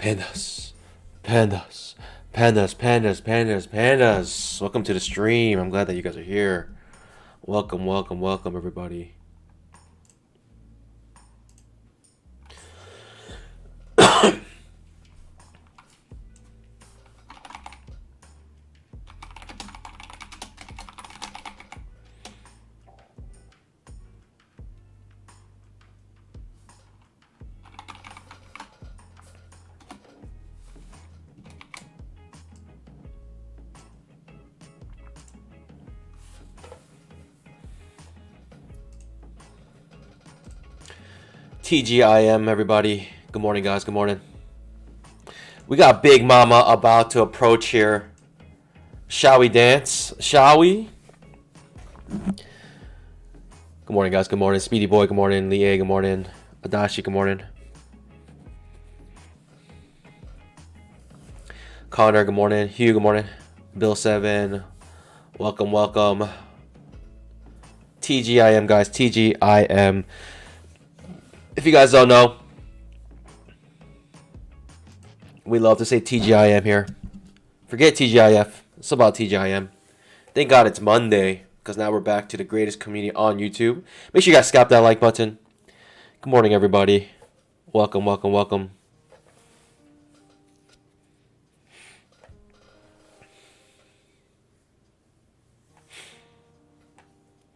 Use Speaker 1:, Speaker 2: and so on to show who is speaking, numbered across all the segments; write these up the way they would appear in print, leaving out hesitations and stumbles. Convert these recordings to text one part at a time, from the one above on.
Speaker 1: Pandas, pandas, pandas, pandas, pandas, pandas. Welcome to the stream. I'm glad that you guys are here. Welcome, welcome, welcome, everybody. TGIM, everybody. Good morning, guys. Good morning. We got Big Mama about to approach here. Shall we dance? Shall we? Good morning, guys. Good morning. Speedy Boy, good morning. Lee A, good morning. Adashi, good morning. Connor, good morning. Hugh, good morning. Bill 7, welcome, welcome. TGIM, guys. TGIM. If you guys don't know, we love to say TGIM here. Forget TGIF. It's about TGIM. Thank God it's Monday, because now we're back to the greatest community on YouTube. Make sure you guys scalp that like button. Good morning, everybody. Welcome, welcome, welcome.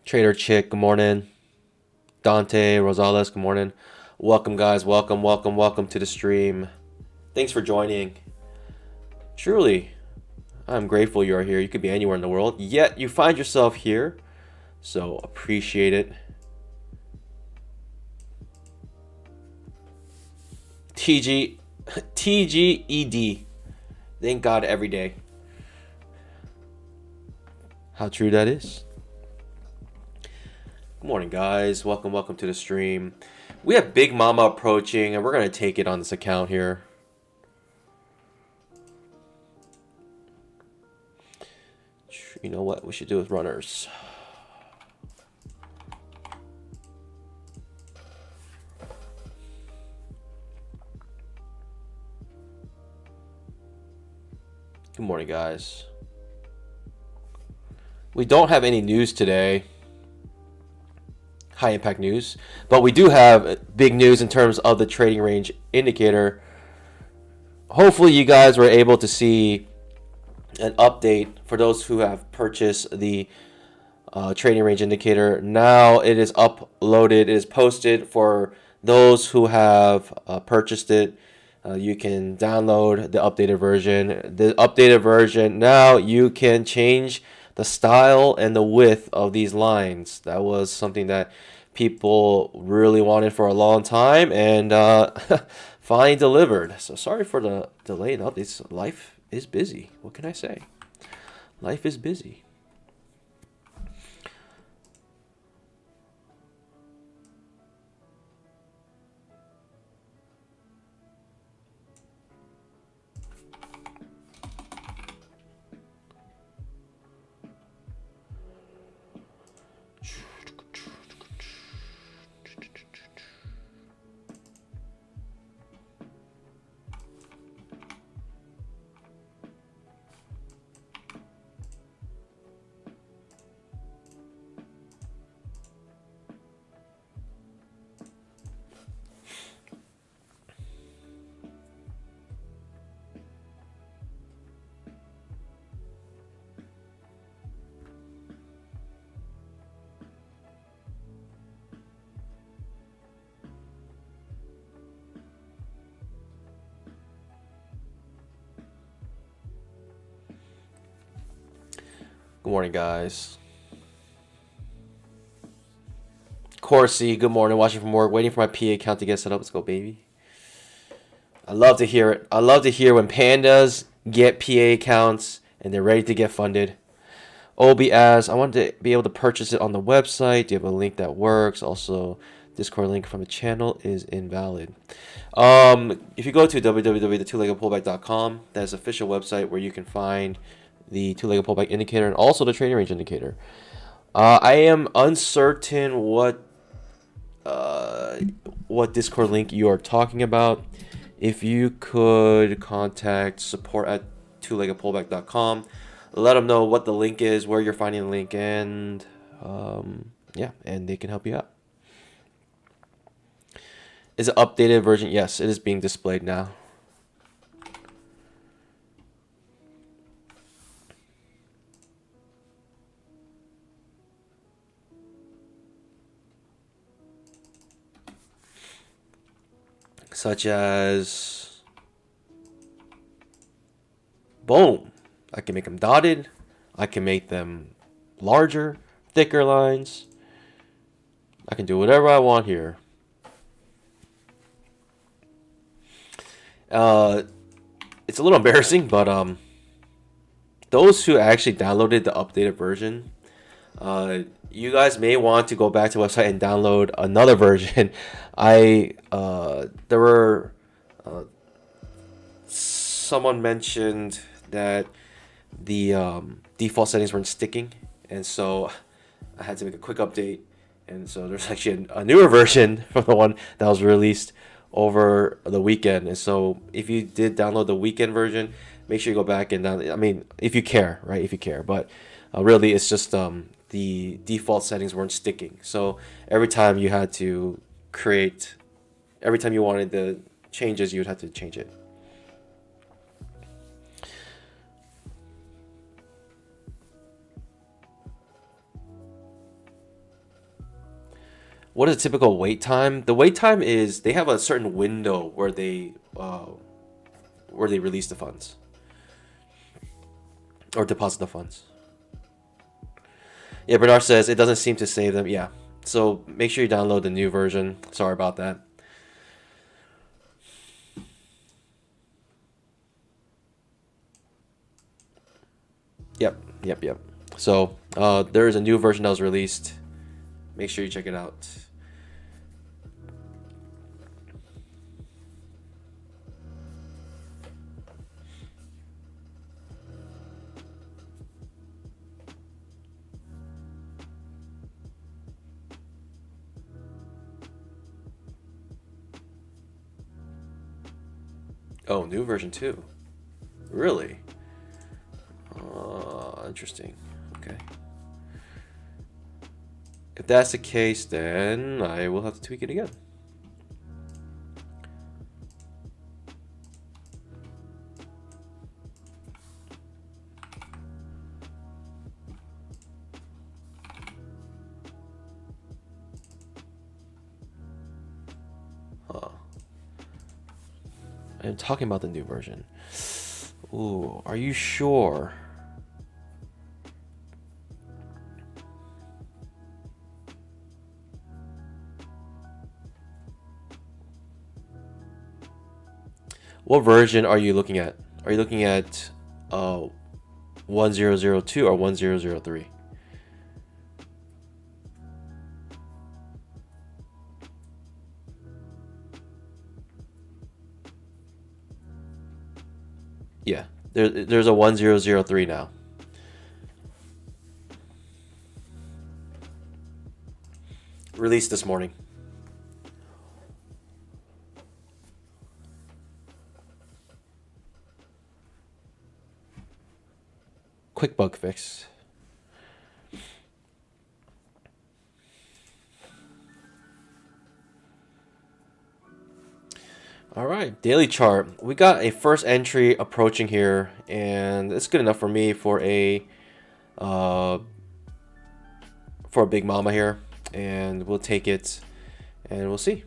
Speaker 1: Trader Chick, good morning. Dante, Rosales, good morning. Welcome, guys. Welcome, welcome, welcome to the stream. Thanks for joining. Truly, I'm grateful you are here. You could be anywhere in the world, yet you find yourself here. So appreciate it. TGED. Thank God every day. How true that is. Good morning, guys. Welcome, welcome to the stream. We have Big Mama approaching, and we're going to take it on this account here. You know what we should do with runners? Good morning, guys. We don't have any news today. High impact news, but we do have big news in terms of the trading range indicator. Hopefully you guys were able to see an update for those who have purchased the trading range indicator. Now it is uploaded, it is posted for those who have purchased it. You can download the updated version. The updated version, now you can change the style and the width of these lines. That was something that people really wanted for a long time, and finally delivered. So sorry for the delay in updates. Life is busy. What can I say? Life is busy. Good morning, guys. Corsi, good morning. Watching from work, waiting for my PA account to get set up. Let's go, baby. I love to hear it. I love to hear when pandas get PA accounts and they're ready to get funded. Obi asks, I want to be able to purchase it on the website. Do you have a link that works? Also, Discord link from the channel is invalid. If you go to www.twoleggedpullback.com, that's official website where you can find the two-legged pullback indicator and also the trading range indicator. I am uncertain what Discord link you are talking about. if you could contact support at twoleggedpullback.com, let them know what the link is, where you're finding the link, and yeah, and they can help you out. Is it updated version? Yes, it is being displayed now. Such as, boom, I can make them dotted, I can make them larger, thicker lines, I can do whatever I want here. It's a little embarrassing, but those who actually downloaded the updated version, you guys may want to go back to the website and download another version. There were someone mentioned that the default settings weren't sticking, and so I had to make a quick update. And so there's actually a newer version from the one that was released over the weekend. And so if you did download the weekend version, make sure you go back and download. I mean, if you care, right? If you care, but really, it's just the default settings weren't sticking. So every time you had to create, every time you wanted the changes, you would have to change it. What is a typical wait time? The wait time is they have a certain window where they release the funds or deposit the funds. Yeah, Bernard says it doesn't seem to save them. Yeah, so make sure you download the new version. Sorry about that. Yep. So there is a new version that was released. Make sure you check it out. Oh, new version 2. Really? Interesting. Okay. If that's the case, then I will have to tweak it again. I'm talking about the new version. Ooh, are you sure? What version are you looking at? Are you looking at 1002 or 1003? Yeah, there's a 1003 now. Released this morning. Quick bug fix. All right, daily chart. We got a first entry approaching here, and it's good enough for me for a big mama here, and we'll take it, and we'll see.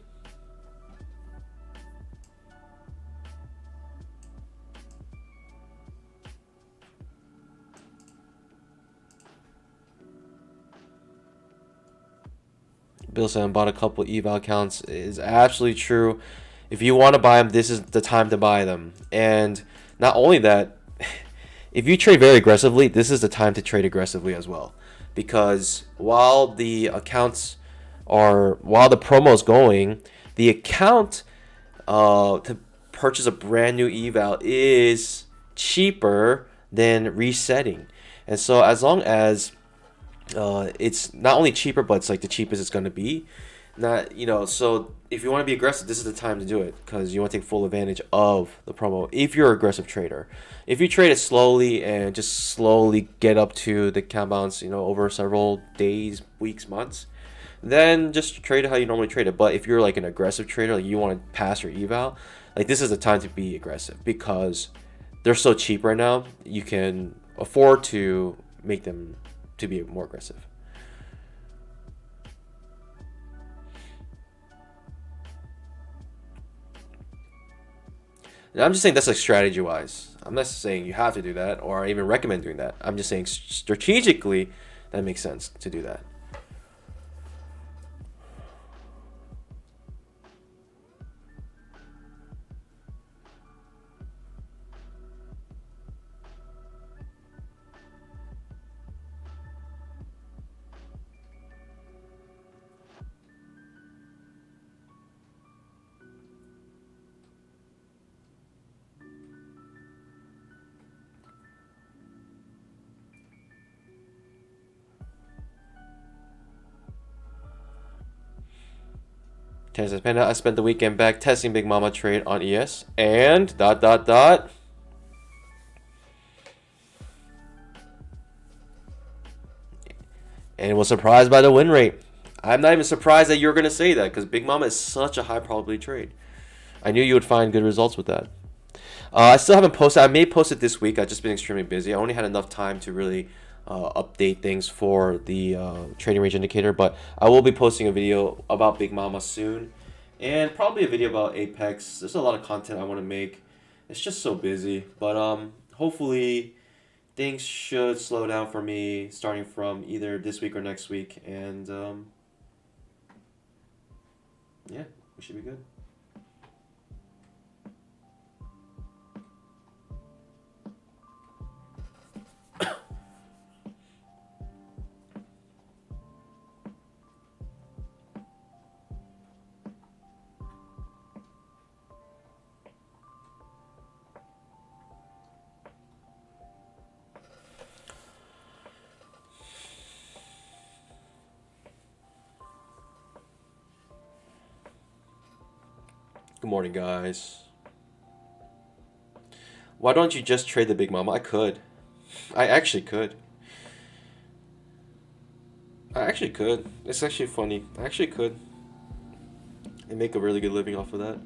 Speaker 1: Bill said I bought a couple eval accounts. It is absolutely true. If you want to buy them, this is the time to buy them. And not only that, if you trade very aggressively, this is the time to trade aggressively as well. Because while the promo is going, the account to purchase a brand new eval is cheaper than resetting. And so as long as it's not only cheaper, but it's like the cheapest it's going to be, Not, so if you want to be aggressive, this is the time to do it because you want to take full advantage of the promo if you're an aggressive trader. If you trade it slowly and just slowly get up to the count balance, over several days, weeks, months, then just trade it how you normally trade it. But if you're like an aggressive trader, like you want to pass your eval, like this is the time to be aggressive because they're so cheap right now. You can afford to make them to be more aggressive. And I'm just saying that's like strategy wise. I'm not saying you have to do that or I even recommend doing that. I'm just saying strategically that makes sense to do that. I spent the weekend back testing Big Mama trade on ES and ... and was surprised by the win rate. I'm not even surprised that you're going to say that because Big Mama is such a high probability trade. I knew you would find good results with that. I still haven't posted. I may post it this week. I've just been extremely busy. I only had enough time to really update things for the trading range indicator, but I will be posting a video about Big Mama soon and probably a video about Apex. There's a lot of content I want to make. It's just so busy, but hopefully things should slow down for me starting from either this week or next week, and yeah, we should be good. Good morning, guys. Why don't you just trade the Big Mama? I could. I actually could. It's actually funny. I actually could. And make a really good living off of that.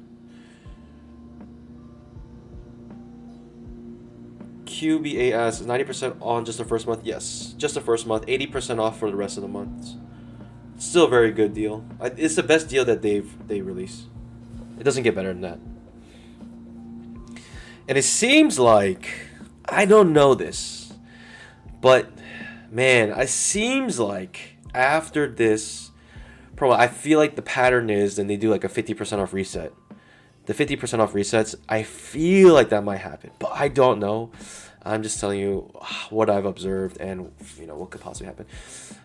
Speaker 1: QBA asks, 90% on just the first month? Yes, just the first month. 80% off for the rest of the months. Still a very good deal. It's the best deal that they release. It doesn't get better than that. And it seems like, I don't know this, but man, it seems like after this promo, I feel like the pattern is then they do like a 50% off reset. The 50% off resets, I feel like that might happen, but I don't know. I'm just telling you what I've observed and what could possibly happen.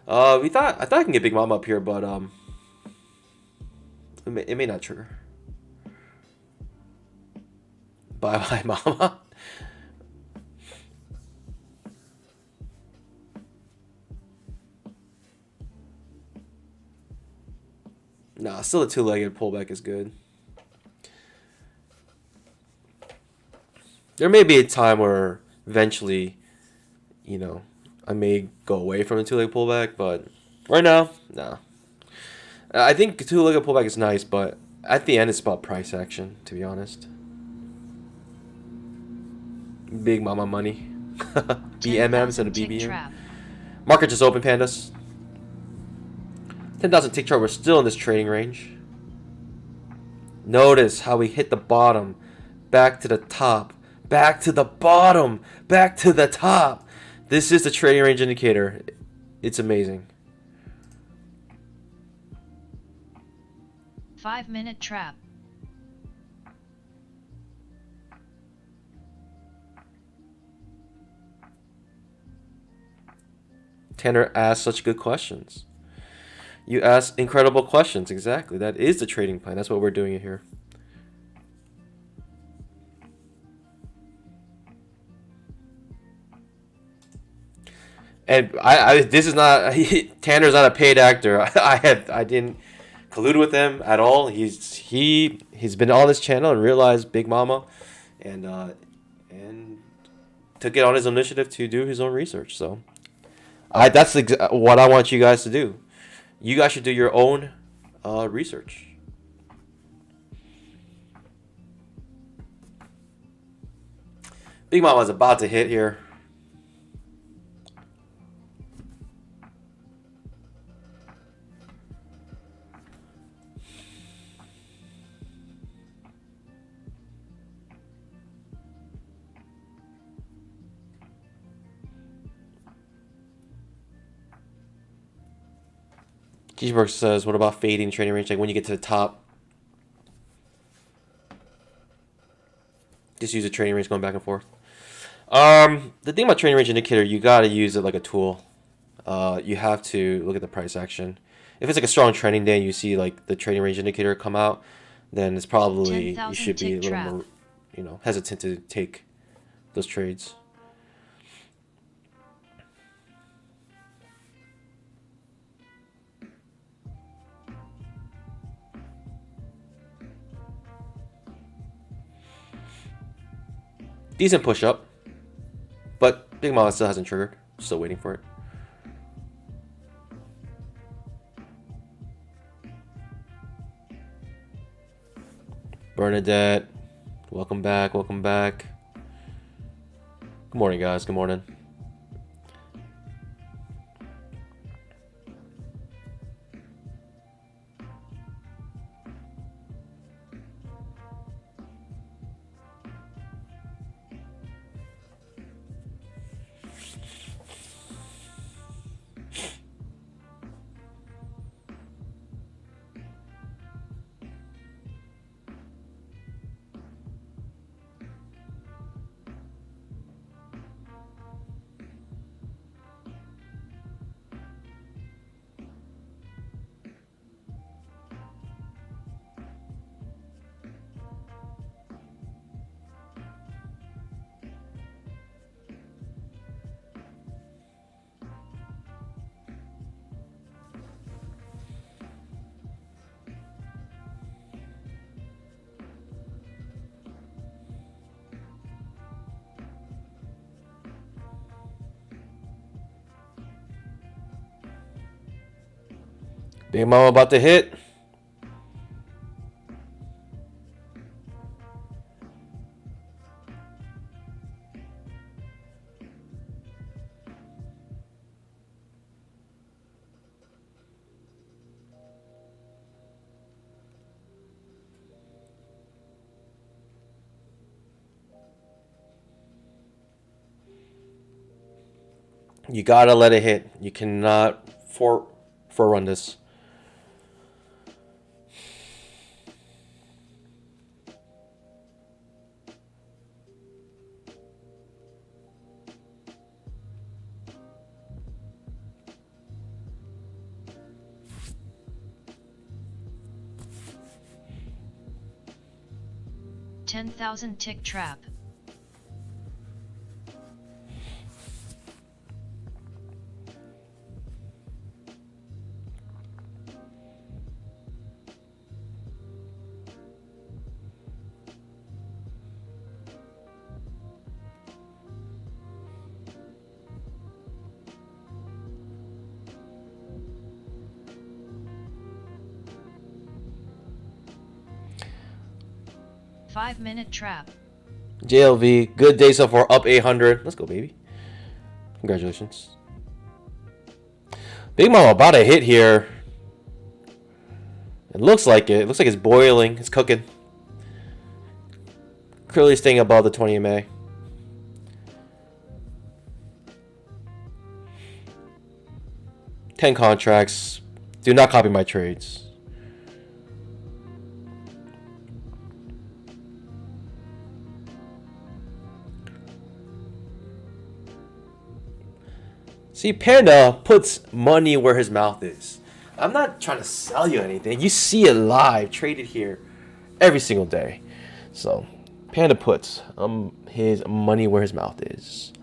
Speaker 1: I thought I can get Big Mama up here, but it may not trigger. Bye bye, Mama. Nah, still a two-legged pullback is good. There may be a time where eventually, I may go away from the two-legged pullback, but right now, nah. I think two-legged pullback is nice, but at the end, it's about price action, to be honest. Big Mama money. BMMs and a BBM. Market just open, pandas. 10,000 tick chart. We're still in this trading range. Notice how we hit the bottom, back to the top, back to the bottom, back to the top. This is the trading range indicator. It's amazing.
Speaker 2: 5-minute trap.
Speaker 1: Tanner asked such good questions. You asked incredible questions. Exactly. That is the trading plan. That's what we're doing here. And this is not Tanner's not a paid actor. I didn't collude with him at all. He's been on this channel and realized Big Mama, and took it on his initiative to do his own research. So that's what I want you guys to do. You guys should do your own research. Big Mama's about to hit here. Cheeseburger says, what about fading trading range? Like when you get to the top, just use a trading range going back and forth. The thing about trading range indicator, you got to use it like a tool. You have to look at the price action. If it's like a strong trending day and you see like the trading range indicator come out, then it's probably you should be a little more, hesitant to take those trades. Decent push up, but Big Mama still hasn't triggered. Still waiting for it. Bernadette, welcome back, welcome back. Good morning, guys, good morning. Big Mama about to hit. You gotta let it hit. You cannot forerun this.
Speaker 2: $10,000 tick trap. Five-minute trap.
Speaker 1: JLV, good day so far, up 800. Let's go, baby. Congratulations. Big Mama about to hit here. It looks like it. It looks like it's boiling. It's cooking. Clearly staying above the 20 MA. $10 contracts. Do not copy my trades. See, Panda puts money where his mouth is. I'm not trying to sell you anything. You see it live, traded here every single day. So, Panda puts his money where his mouth is.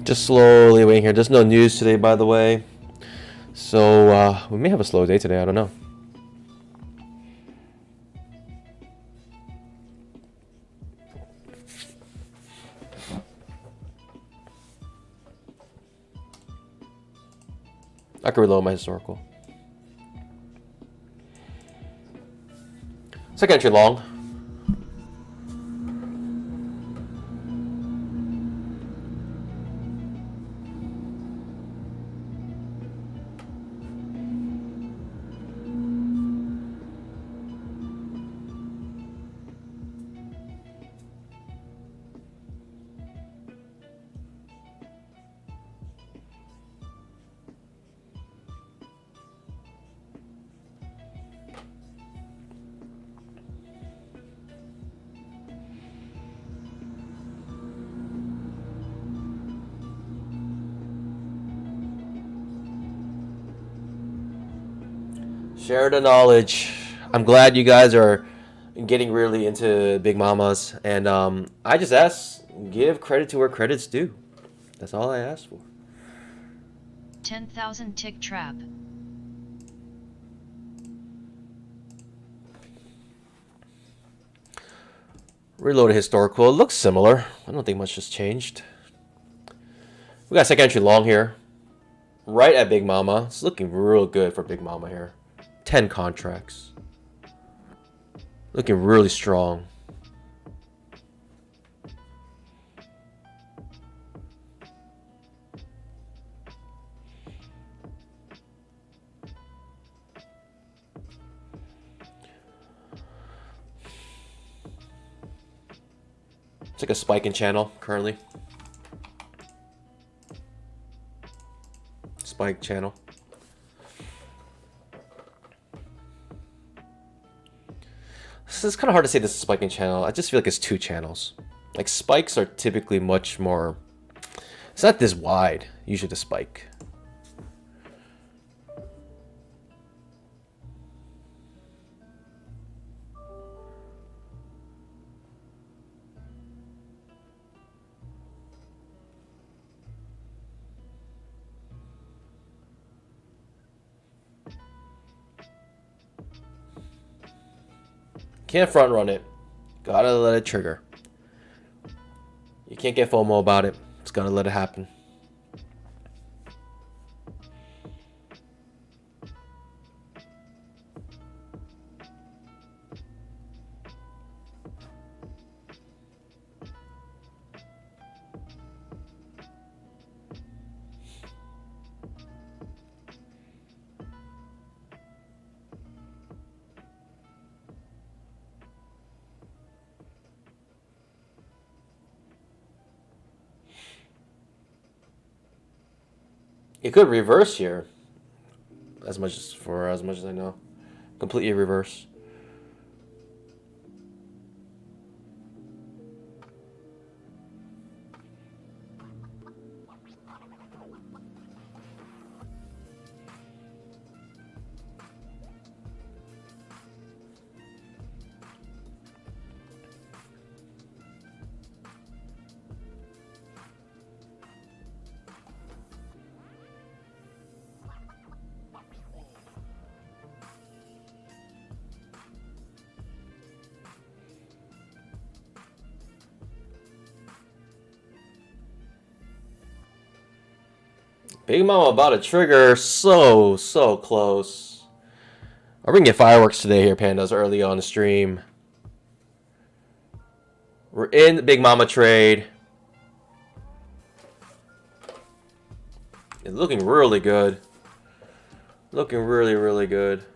Speaker 1: Just slowly waiting here. There's no news today, by the way. So we may have a slow day today. I don't know. I can reload my historical. Second entry long. Share the knowledge. I'm glad you guys are getting really into Big Mamas. And I just ask, give credit to where credit's due. That's all I asked for.
Speaker 2: 10,000 tick trap.
Speaker 1: Reloaded historical. It looks similar. I don't think much has changed. We got second entry long here. Right at Big Mama. It's looking real good for Big Mama here. 10 contracts. Looking really strong. It's like a spiking channel currently. Spike channel. It's kind of hard to say this is a spiking channel. I just feel like it's two channels. Like spikes are typically much more. It's not this wide. Usually the spike. Can't front run it. Gotta let it trigger. You can't get FOMO about it. Just gotta let it happen. It could reverse here. As much as I know. Completely reverse. Big Mama about to trigger. So close. We're gonna get fireworks today here, Pandas, early on the stream. We're in the Big Mama trade. It's looking really good. Looking really good.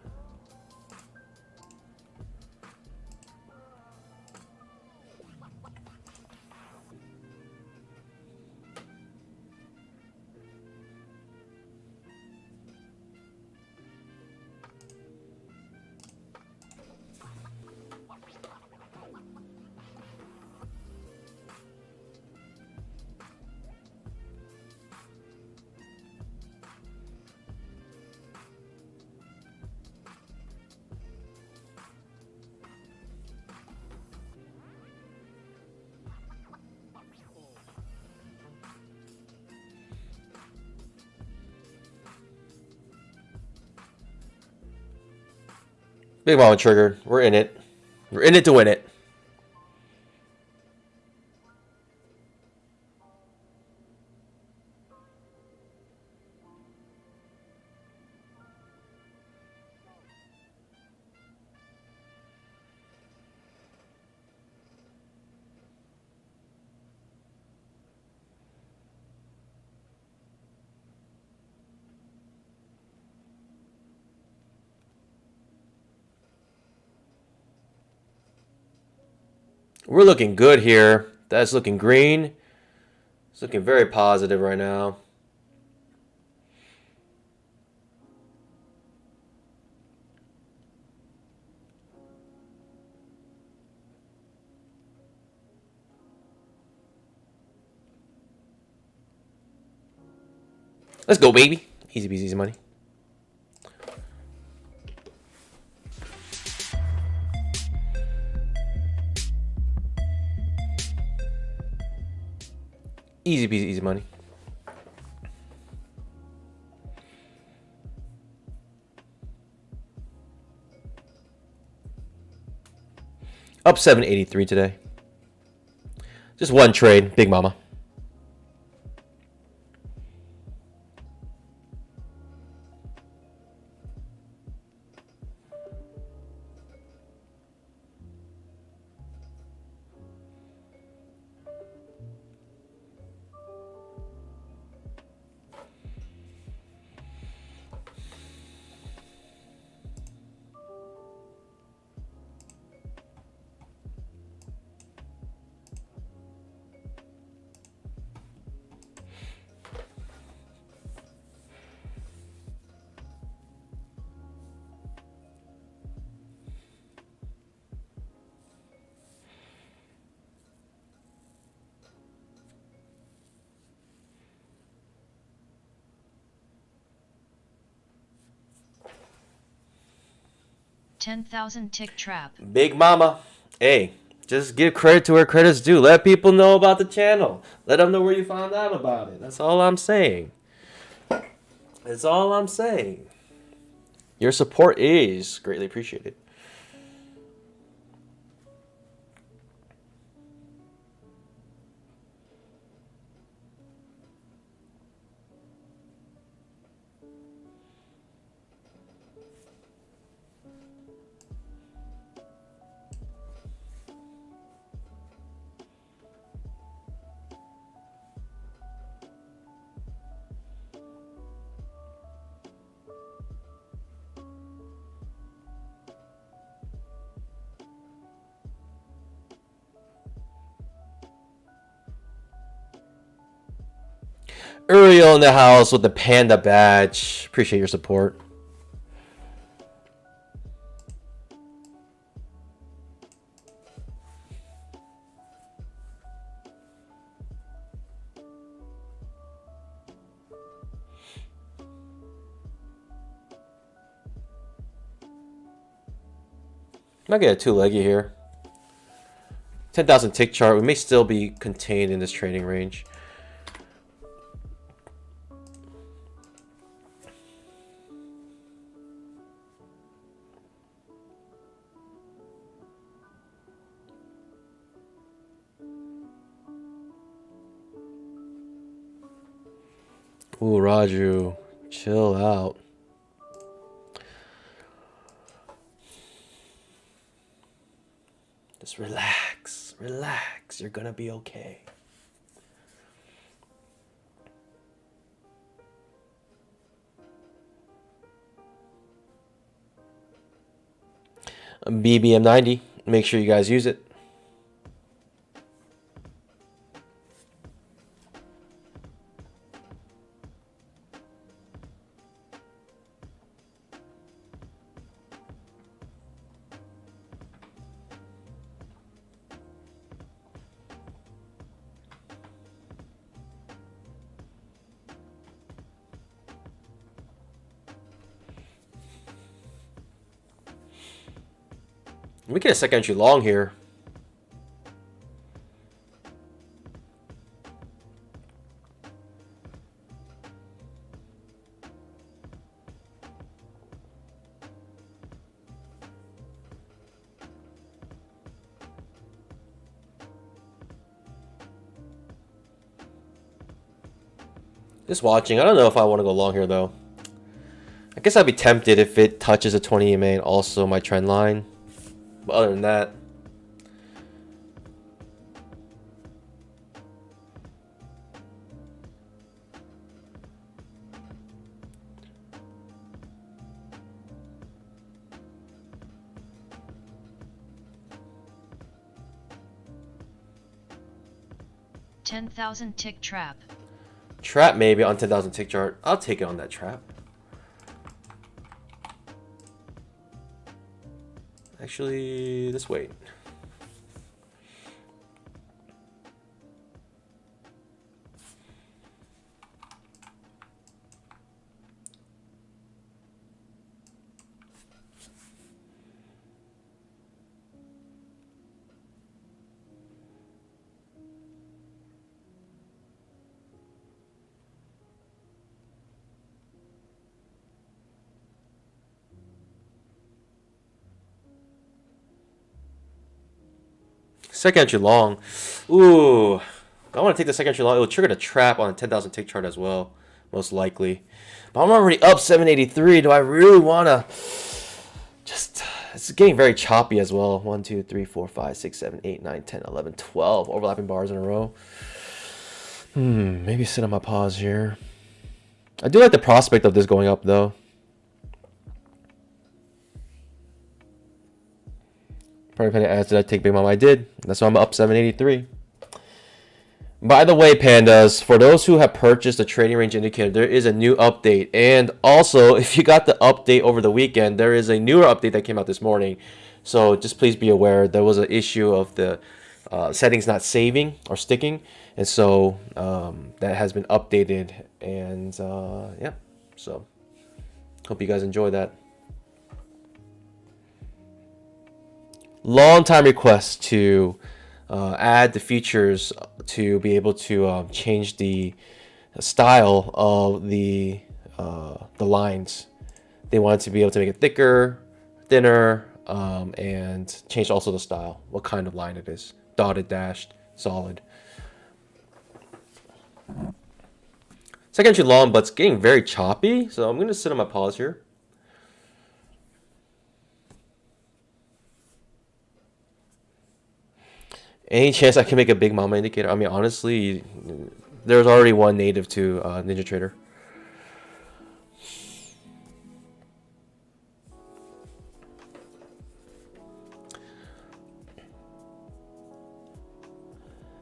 Speaker 1: Big Mama triggered. We're in it. We're in it to win it. We're looking good here. That's looking green. It's looking very positive right now. Let's go, baby. Easy peasy, easy money. Easy peasy, easy money. Up 783 today. Just one trade, Big Mama.
Speaker 2: $10,000 tick trap.
Speaker 1: Big Mama. Hey, just give credit to where credit's due. Let people know about the channel. Let them know where you found out about it. That's all I'm saying. That's all I'm saying. Your support is greatly appreciated. Uriel in the house with the panda badge. Appreciate your support. Might get a two-leggy here. 10,000 tick chart. We may still be contained in this trading range. Ooh, Raju, chill out. Just relax, relax. You're gonna be okay. BBM90. Make sure you guys use it. We get a second entry long here. Just watching. I don't know if I want to go long here though. I guess I'd be tempted if it touches a 20 EMA and also my trend line. But other than that,
Speaker 2: $10,000 tick trap.
Speaker 1: trap maybe on 10,000 tick chart. I'll take it on that trap. Actually, let's wait. Second entry long. Ooh. I want to take the second entry long. It will trigger the trap on a 10,000 tick chart as well, most likely. But I'm already up 783. Do I really want to just... It's getting very choppy as well. 1, 2, 3, 4, 5, 6, 7, 8, 9, 10, 11, 12 overlapping bars in a row. Maybe sit on my pause here. I do like the prospect of this going up though. Probably penny adds, did I take big mama? I did. That's why I'm up 783. By the way, pandas, for those who have purchased the trading range indicator, there is a new update. And also, if you got the update over the weekend, there is a newer update that came out this morning. So just please be aware, there was an issue of the settings not saving or sticking. And so that has been updated. And yeah, so hope you guys enjoy that. Long time request to add the features to be able to change the style of the lines. They wanted to be able to make it thicker, thinner, and change also the style, what kind of line it is. Dotted, dashed, solid. Second entry long, but it's getting very choppy, so I'm going to sit on my pause here. Any chance I can make a big mama indicator? I mean, honestly, there's already one native to NinjaTrader.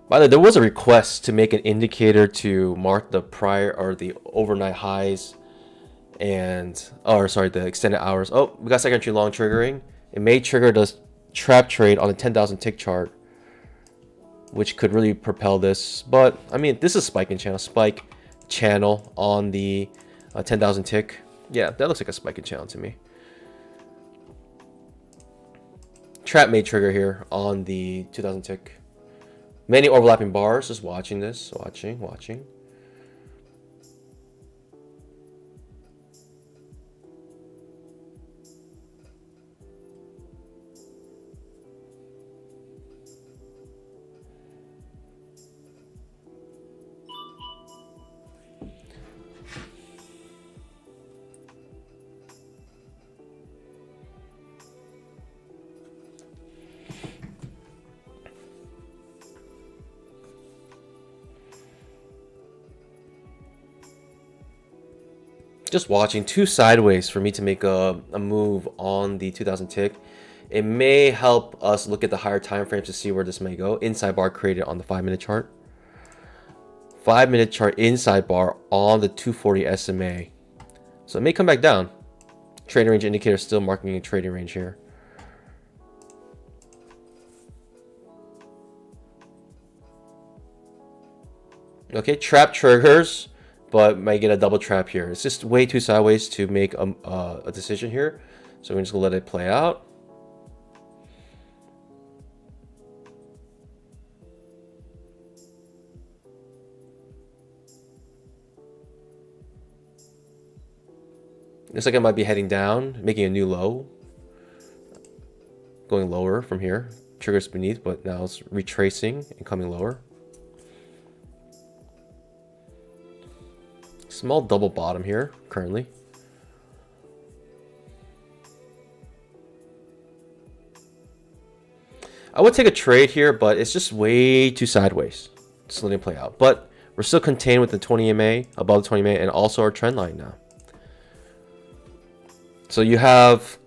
Speaker 1: By the way, there was a request to make an indicator to mark the prior or the overnight highs and, or sorry, the extended hours. Oh, we got second entry long triggering. It may trigger the trap trade on a 10,000 tick chart, which could really propel this. But I mean, this is spike channel on the 10,000 tick. Yeah, that looks like a spiking channel to me. Trap may trigger here on the 2000 tick. Many overlapping bars. Just watching this, watching. Just watching, too sideways for me to make a move on the 2000 tick. It may help us look at the higher time frames to see where this may go. Inside bar created on the 5-minute chart. 5-minute chart inside bar on the 240 SMA. So it may come back down. Trading range indicator still marking a trading range here. Okay, trap triggers, but might get a double trap here. It's just way too sideways to make a decision here. So we're just gonna let it play out. Looks like I might be heading down, making a new low. Going lower from here. Triggers beneath, but now it's retracing and coming lower. Small double bottom here currently. I would take a trade here, but it's just way too sideways. Just letting it play out. But we're still contained with the 20 MA, above the 20 MA, and also our trend line now. So you have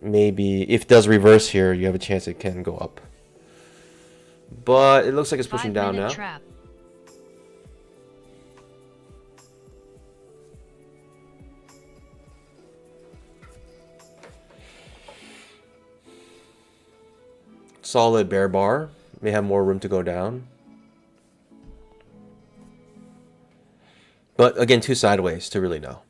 Speaker 1: maybe, if it does reverse here, you have a chance it can go up. But it looks like it's pushing down now.
Speaker 2: Trap.
Speaker 1: Solid bear bar. May have more room to go down. But again, too sideways to really know.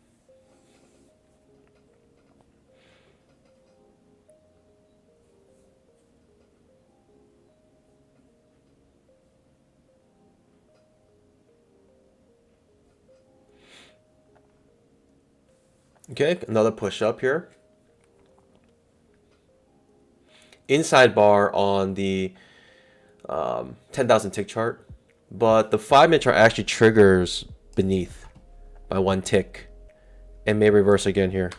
Speaker 1: Okay, another push up here. Inside bar on the 10,000 tick chart, but the 5-minute chart actually triggers beneath by 1 tick and may reverse again here.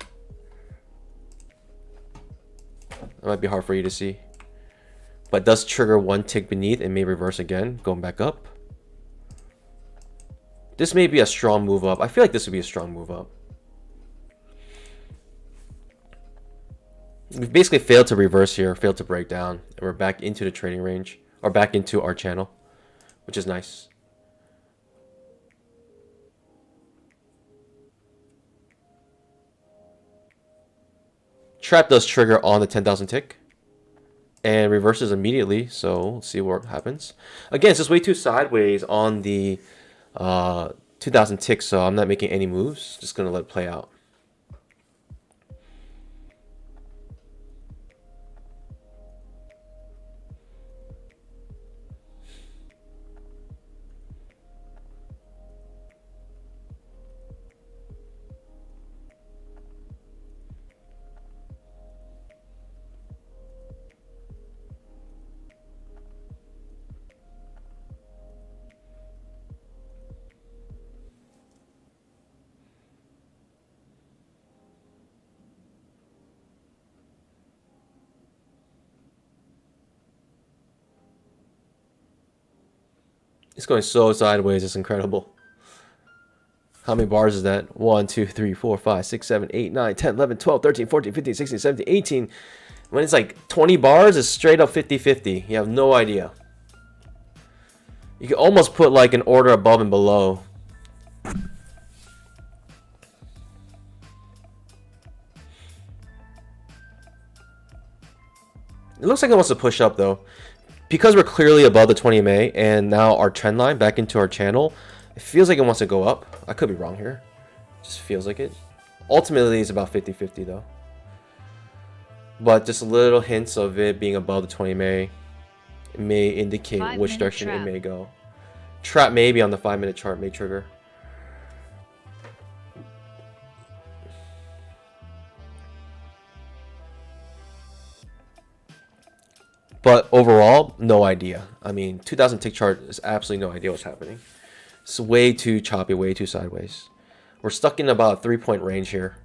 Speaker 1: That might be hard for you to see, but it does trigger 1 tick beneath and may reverse again, going back up. This may be a strong move up. I feel like this would be a strong move up. We've basically failed to reverse here, failed to break down, and we're back into the trading range, or back into our channel, which is nice. Trap does trigger on the 10,000 tick and reverses immediately, so let's see what happens. Again, it's just way too sideways on the 2,000 tick, so I'm not making any moves, just gonna let it play out. It's going so sideways, it's incredible. How many bars is that? 1, 2, 3, 4, 5, 6, 7, 8, 9, 10, 11, 12, 13, 14, 15, 16, 17, 18. When it's like 20 bars, it's straight up 50-50. You have no idea. You can almost put like an order above and below. It looks like it wants to push up though. Because we're clearly above the 20 MA and now our trend line back into our channel, it feels like it wants to go up. I could be wrong here. Just feels like it. Ultimately, it's about 50-50 though. But just little hints of it being above the 20 MA may indicate which direction it may go. Trap maybe on the 5-minute chart may trigger. But overall, no idea. I mean, 2,000 tick chart is absolutely no idea what's happening. It's way too choppy, way too sideways. We're stuck in about a 3-point range here.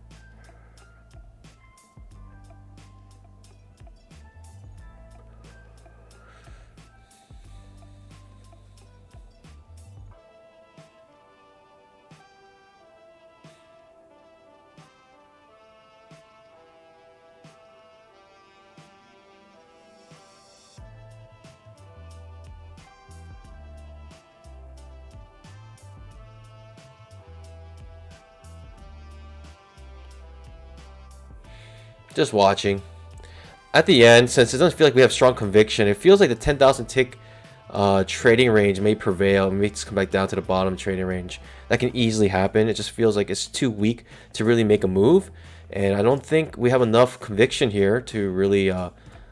Speaker 1: Just watching. At the end, since it doesn't feel like we have strong conviction, it feels like the 10,000 tick trading range may prevail. It may just come back down to the bottom trading range. That can easily happen. It just feels like it's too weak to really make a move. And I don't think we have enough conviction here to really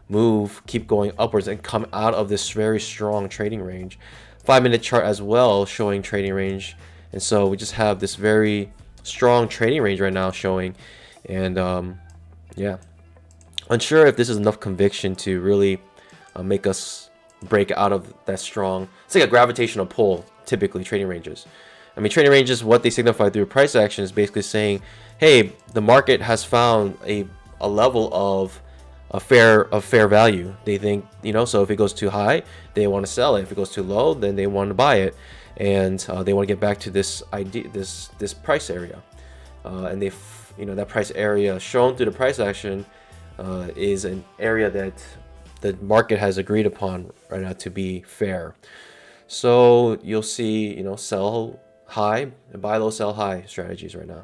Speaker 1: move, keep going upwards, and come out of this very strong trading range. 5-minute chart as well showing trading range. And so we just have this very strong trading range right now showing. And yeah, unsure if this is enough conviction to really make us break out of that strong. It's like a gravitational pull, typically trading ranges. I mean, trading range is what they signify through price action, is basically saying, hey, the market has found a level of fair value. They think, you know, so if it goes too high, they want to sell it. If it goes too low, then they want to buy it, and they want to get back to this this price area, and they, you know, that price area shown through the price action is an area that the market has agreed upon right now to be fair. So you'll see, you know, sell high and buy low, sell high strategies right now.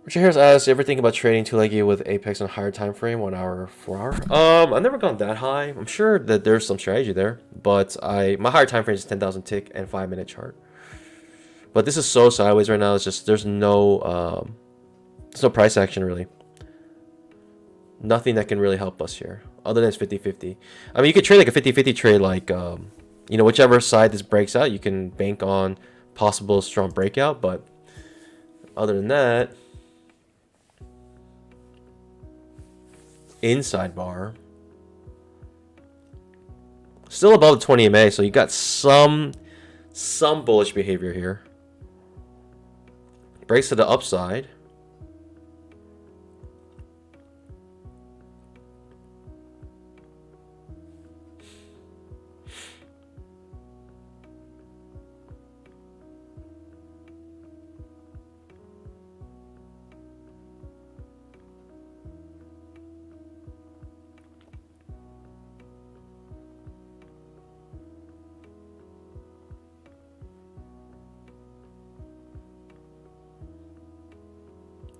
Speaker 1: Richard Harris asks, ever think about trading two-leggy with Apex on a higher time frame, 1 hour, 4 hour? I've never gone that high. I'm sure that there's some strategy there, but my higher time frame is 10,000 tick and 5-minute chart. But this is so sideways right now. It's just there's no price action really. Nothing that can really help us here other than it's 50-50. I mean, you could trade like a 50-50 trade, like you know, whichever side this breaks out, you can bank on possible strong breakout. But other than that, inside bar still above the 20 MA, so you got some bullish behavior here. Breaks to the upside.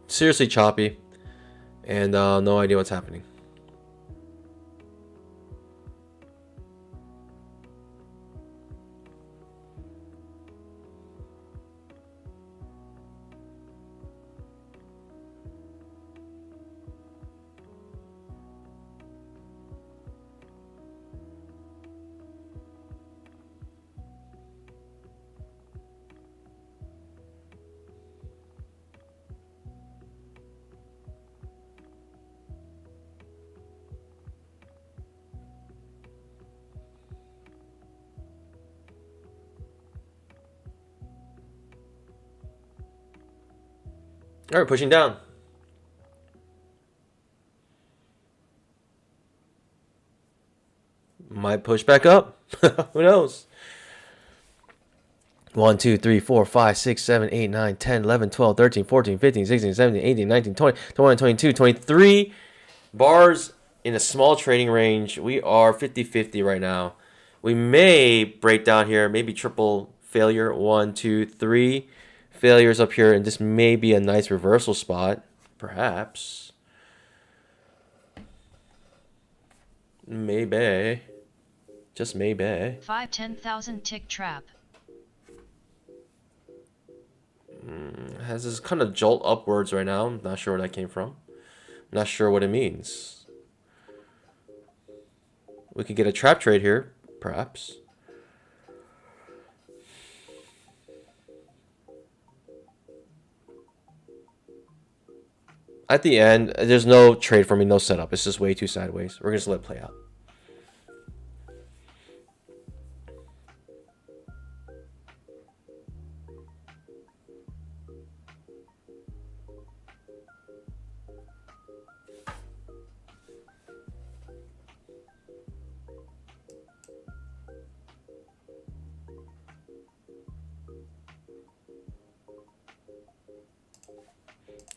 Speaker 1: Seriously choppy, and no idea what's happening. All right, pushing down. Might push back up. Who knows? 1, 2, 3, 4, 5, 6, 7, 8, 9, 10, 11, 12, 13, 14, 15, 16, 17, 18, 19, 20, 21, 22, 23 bars in a small trading range. We are 50-50 right now. We may break down here, maybe triple failure. 1, 2, 3 failures up here, and this may be a nice reversal spot, perhaps. Maybe. Just maybe.
Speaker 2: 10,000 tick trap.
Speaker 1: Has this kind of jolt upwards right now. I'm not sure where that came from. Not sure what it means. We could get a trap trade here, perhaps. At the end, there's no trade for me, no setup. It's just way too sideways. We're just let it play out.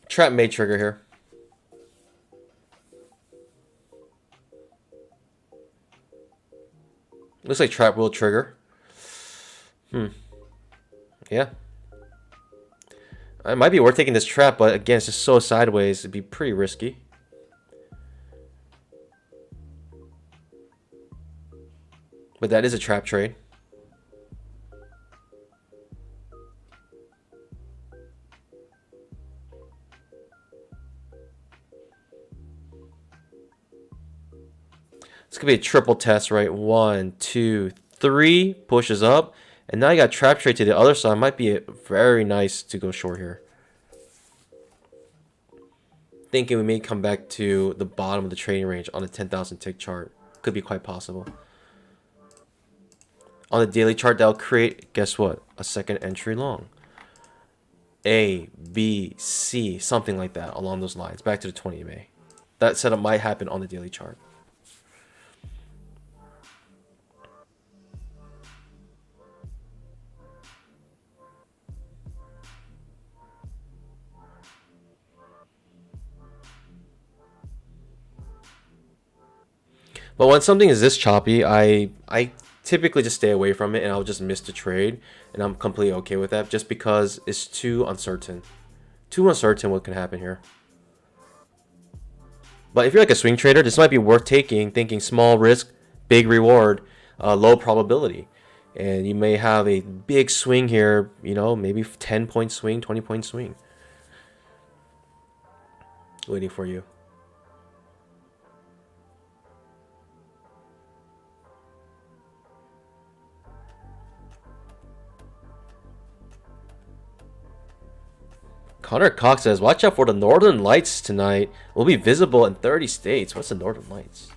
Speaker 1: Trap may trigger here. Looks like trap will trigger. Yeah. It might be worth taking this trap, but again, it's just so sideways. It'd be pretty risky. But that is a trap trade. It's gonna be a triple test, right? 1, 2, 3 pushes up, And now you got trap trade to the other side. Might be very nice to go short here. Thinking we may come back to the bottom of the trading range on a 10,000 tick chart. Could be quite possible. On the daily chart, that'll create, guess what? A second entry long. A, B, C, something like that along those lines. Back to the 20 MA. That setup might happen on the daily chart. But when something is this choppy, I typically just stay away from it and I'll just miss the trade, and I'm completely okay with that just because it's too uncertain. Too uncertain what can happen here. But if you're like a swing trader, this might be worth taking, thinking small risk, big reward, low probability. And you may have a big swing here, you know, maybe 10-point swing, 20-point swing. Waiting for you. Connor Cox says, watch out for the northern lights tonight. Will be visible in 30 states. What's the northern lights?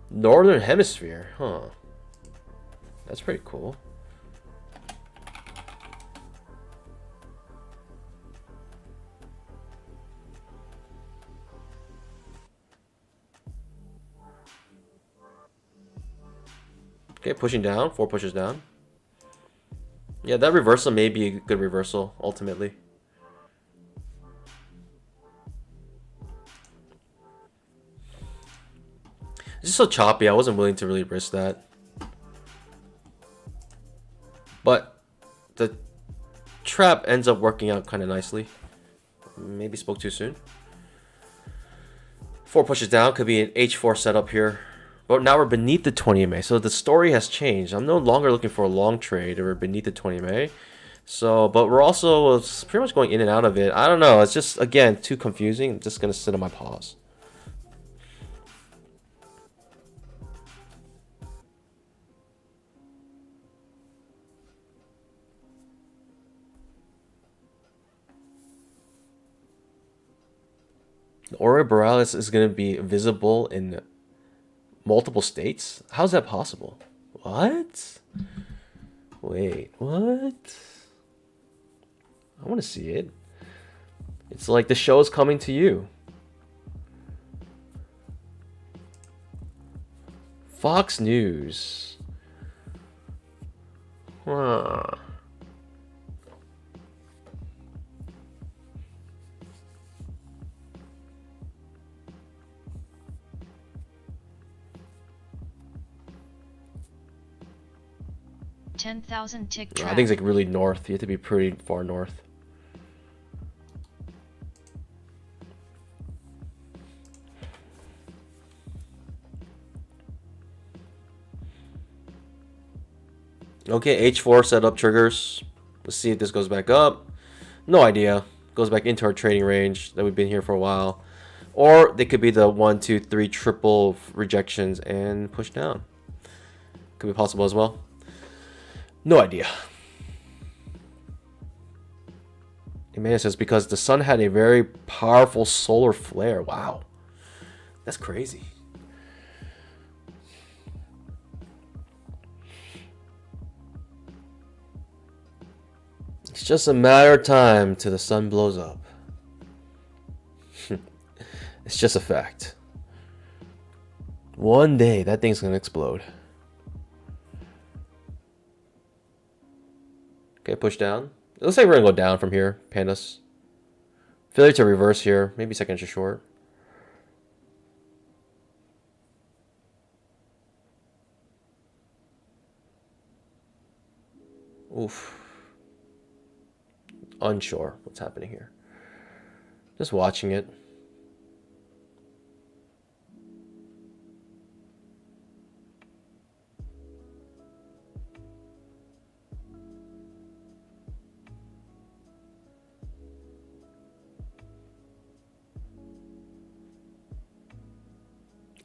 Speaker 1: Northern hemisphere, huh? That's pretty cool. Okay, pushing down, 4 pushes down. Yeah, that reversal may be a good reversal, ultimately. It's just so choppy, I wasn't willing to really risk that. But the trap ends up working out kind of nicely. Maybe spoke too soon. 4 pushes down, could be an H4 setup here. But now we're beneath the 20 MA, so the story has changed. I'm no longer looking for a long trade. We're beneath the 20 MA. So, but we're also pretty much going in and out of it. I don't know. It's just, again, too confusing. I'm just going to sit on my pause. The Aurora Borealis is going to be visible in multiple states? How's that possible? What? Wait, what? I want to see it. It's like the show is coming to you. Fox News. Huh.
Speaker 2: $10,000 tick trap.
Speaker 1: I think it's like really north. You have to be pretty far north. Okay, H4 setup triggers. Let's see if this goes back up. No idea. Goes back into our trading range that we've been here for a while. Or they could be the 1, 2, 3 triple rejections and push down. Could be possible as well. No idea. Emini says because the sun had a very powerful solar flare. Wow. That's crazy. It's just a matter of time till the sun blows up. It's just a fact. One day that thing's gonna explode. Okay, push down. It looks like we're gonna go down from here, pandas. Failure to reverse here, maybe second inch short. Oof. Unsure what's happening here. Just watching it.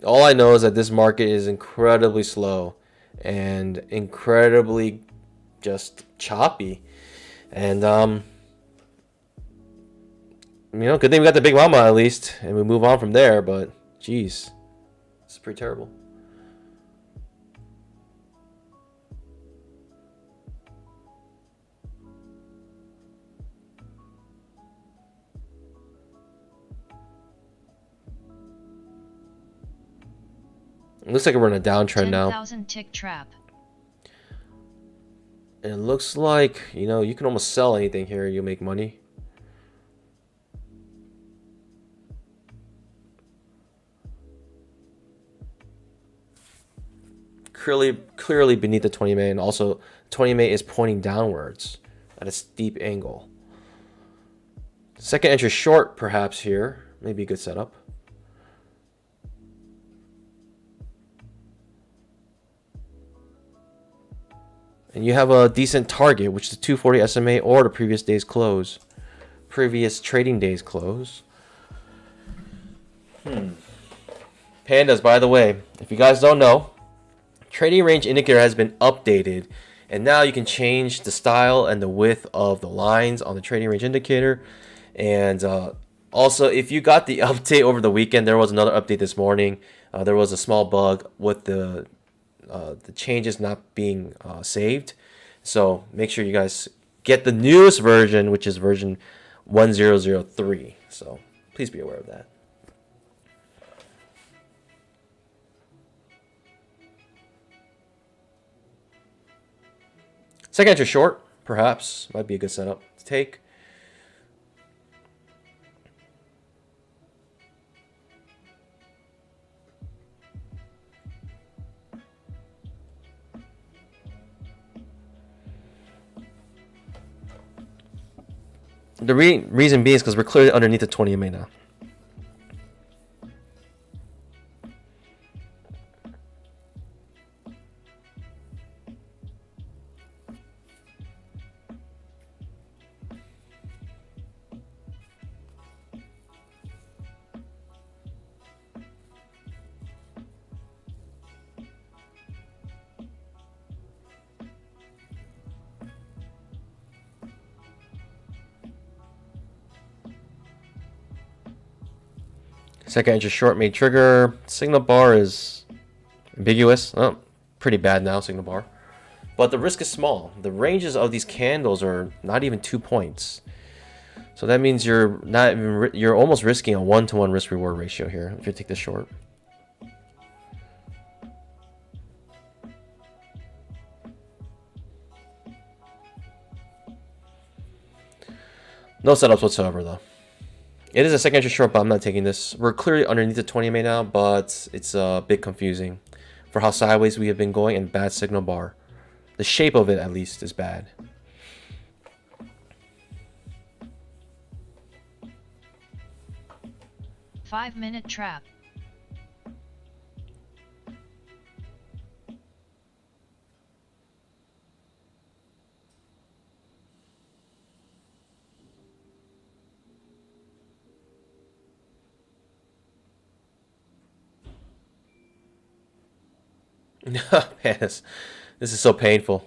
Speaker 1: All I know is that this market is incredibly slow and incredibly just choppy. And good thing we got the big mama at least, and we move on from there. But geez, it's pretty terrible. It looks like we're in a downtrend now.
Speaker 2: 10,000 tick trap.
Speaker 1: And it looks like, you can almost sell anything here. You'll make money. Clearly beneath the 20 MA, and also 20 MA is pointing downwards at a steep angle. Second entry short, perhaps here. Maybe a good setup. And you have a decent target, which is the 240 SMA or the previous day's close. Previous trading day's close. Pandas, by the way, if you guys don't know, trading range indicator has been updated. And now you can change the style and the width of the lines on the trading range indicator. And also, if you got the update over the weekend, there was another update this morning. There was a small bug with the changes not being saved. So make sure you guys get the newest version, which is version 1003. So please be aware of that. Second entry short, perhaps, might be a good setup to take. The reason being is because we're clearly underneath the 20 MA now. Second entry short may trigger. Signal bar is ambiguous. Oh, pretty bad now, signal bar. But the risk is small. The ranges of these candles are not even 2 points. So that means you're almost risking a 1-to-1 risk reward ratio here if you take this short. No setups whatsoever though. It is a second entry short, but I'm not taking this. We're clearly underneath the 20 MA now, but it's a bit confusing for how sideways we have been going and bad signal bar. The shape of it, at least, is bad.
Speaker 2: Five-minute trap.
Speaker 1: Man, this is so painful.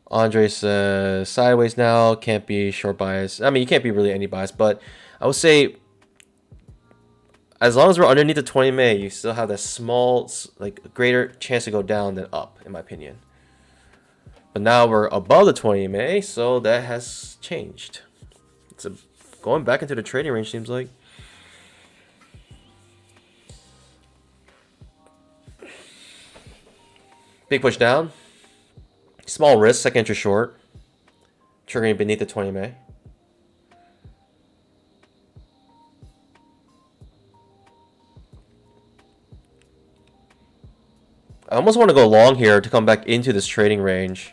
Speaker 1: Andre says sideways now, can't be short bias. I mean, you can't be really any bias, but I would say as long as we're underneath the 20 MA, you still have that small, like greater chance to go down than up, in my opinion. But now we're above the 20 MA, so that has changed. It's going back into the trading range, seems like. Big push down. Small risk, second entry short. Triggering beneath the 20 MA. I almost want to go long here to come back into this trading range.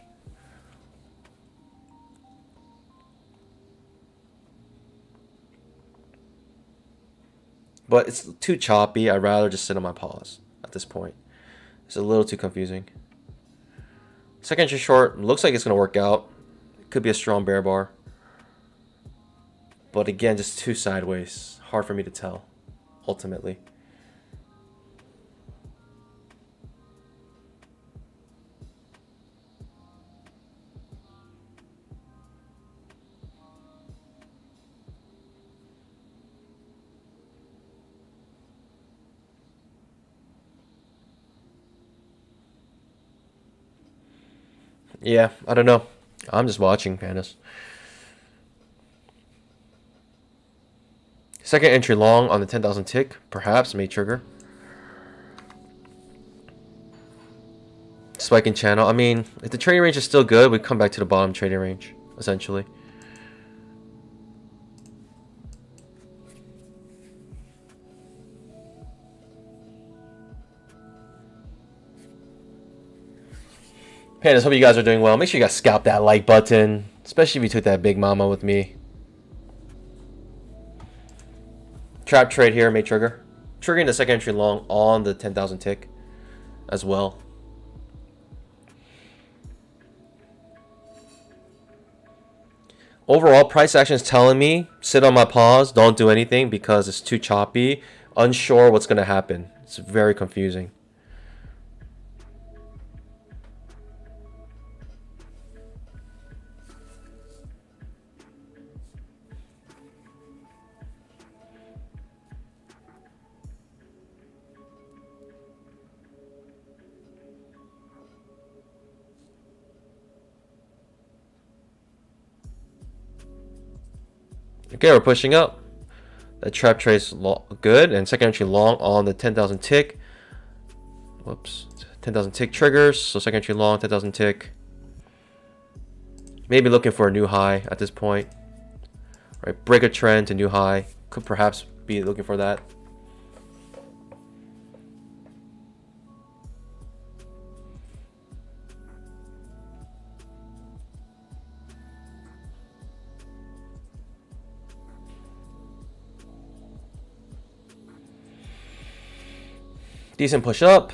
Speaker 1: But it's too choppy. I'd rather just sit on my pause at this point. It's a little too confusing. Second entry short looks like it's going to work out. It could be a strong bear bar. But again, just too sideways. Hard for me to tell, ultimately. Yeah, I don't know. I'm just watching, Pandas. Second entry long on the 10,000 tick, perhaps may trigger. Spiking channel. I mean, if the trading range is still good, we come back to the bottom trading range, essentially. Pandas, hope you guys are doing well. Make sure you guys scalp that like button, especially if you took that big mama with me. Trap trade here may trigger. Triggering the second entry long on the 10,000 tick as well. Overall, price action is telling me sit on my pause, don't do anything because it's too choppy, unsure what's going to happen. It's very confusing. Okay, we're pushing up. That trap trade's good, and second entry long on the 10,000 tick. Whoops, 10,000 tick triggers, so second entry long, 10,000 tick. Maybe looking for a new high at this point. Right, break a trend to new high. Could perhaps be looking for that. Decent push up.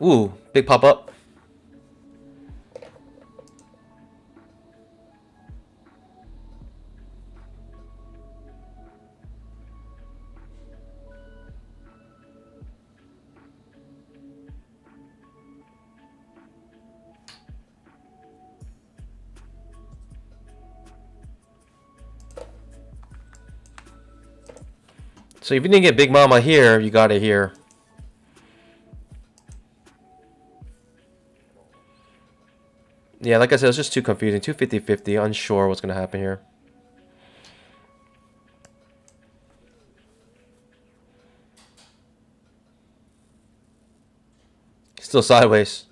Speaker 1: Ooh, big pop up. So if you didn't get Big Mama here, you got it here. Yeah, like I said, it's just too confusing. 250-50, unsure what's going to happen here. Still sideways.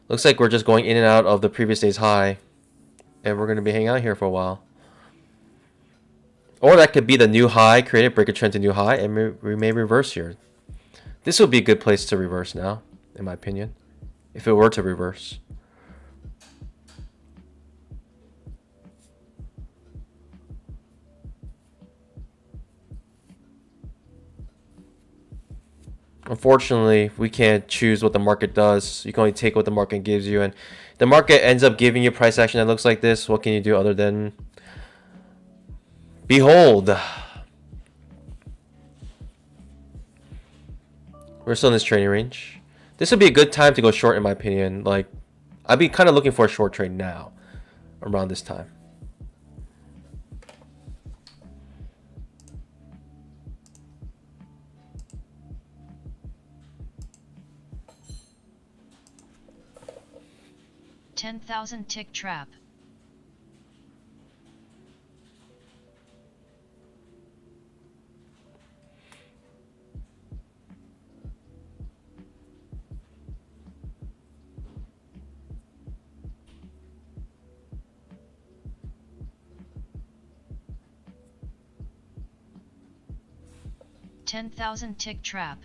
Speaker 1: Looks like we're just going in and out of the previous day's high. And we're going to be hanging out here for a while. Or that could be the new high, created, break a trend to new high, and we may reverse here. This would be a good place to reverse now, in my opinion. If it were to reverse. Unfortunately, we can't choose what the market does. You can only take what the market gives you. And the market ends up giving you price action that looks like this. What can you do other than behold? We're still in this trading range. This would be a good time to go short in my opinion. Like, I'd be kind of looking for a short trade now, around this time.
Speaker 2: $10,000 tick trap. $10,000 tick trap.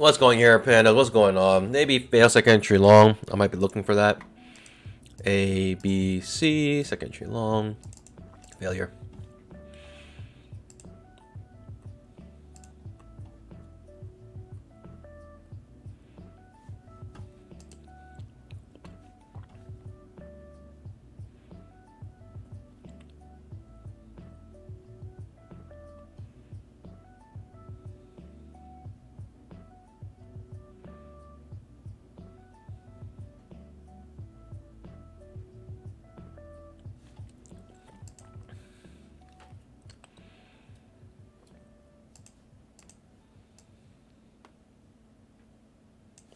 Speaker 1: What's going here, Panda? What's going on? Maybe fail second entry long. I might be looking for that. A, B, C, second entry long. Failure.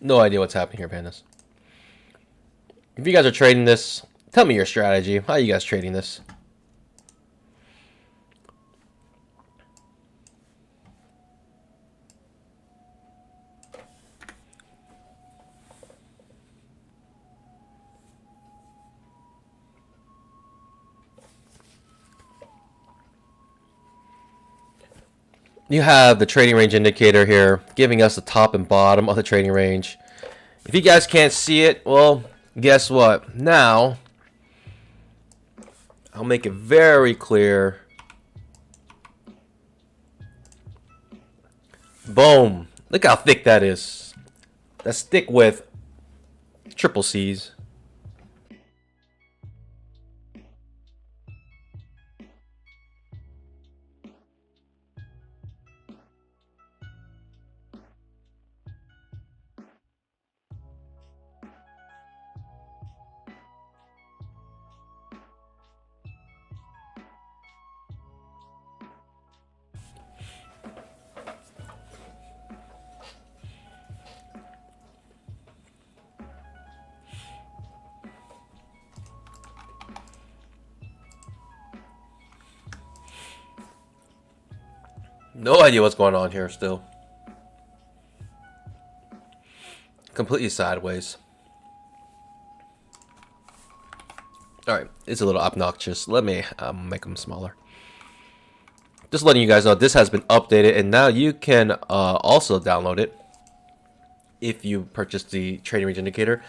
Speaker 1: No idea what's happening here, Pandas. If you guys are trading this, tell me your strategy. How are you guys trading this? You have the trading range indicator here, giving us the top and bottom of the trading range. If you guys can't see it, well, guess what? Now, I'll make it very clear. Boom. Look how thick that is. That's thick with triple C's. No idea what's going on here still. Completely sideways. Alright, it's a little obnoxious. Let me make them smaller. Just letting you guys know this has been updated, and now you can also download it if you purchase the trading range indicator.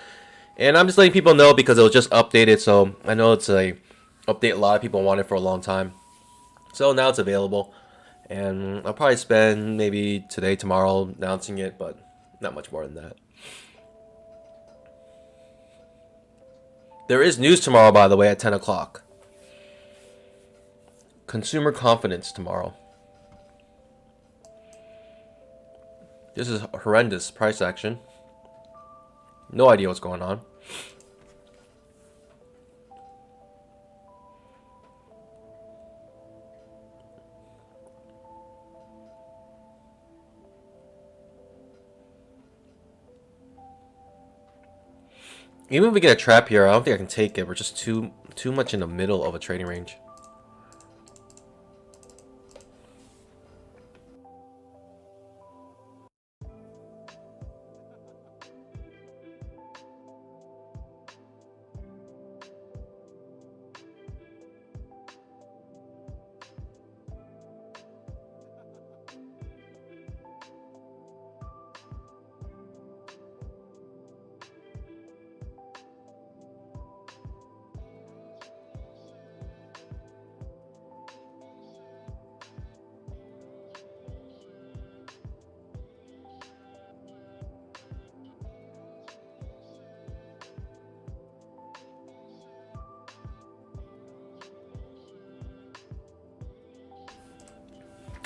Speaker 1: And I'm just letting people know because it was just updated, so I know it's a update a lot of people wanted for a long time. So now it's available. And I'll probably spend maybe today, tomorrow announcing it, but not much more than that. There is news tomorrow, by the way, at 10 o'clock. Consumer confidence tomorrow. This is horrendous price action. No idea what's going on. Even if we get a trap here, I don't think I can take it. We're just too much in the middle of a trading range.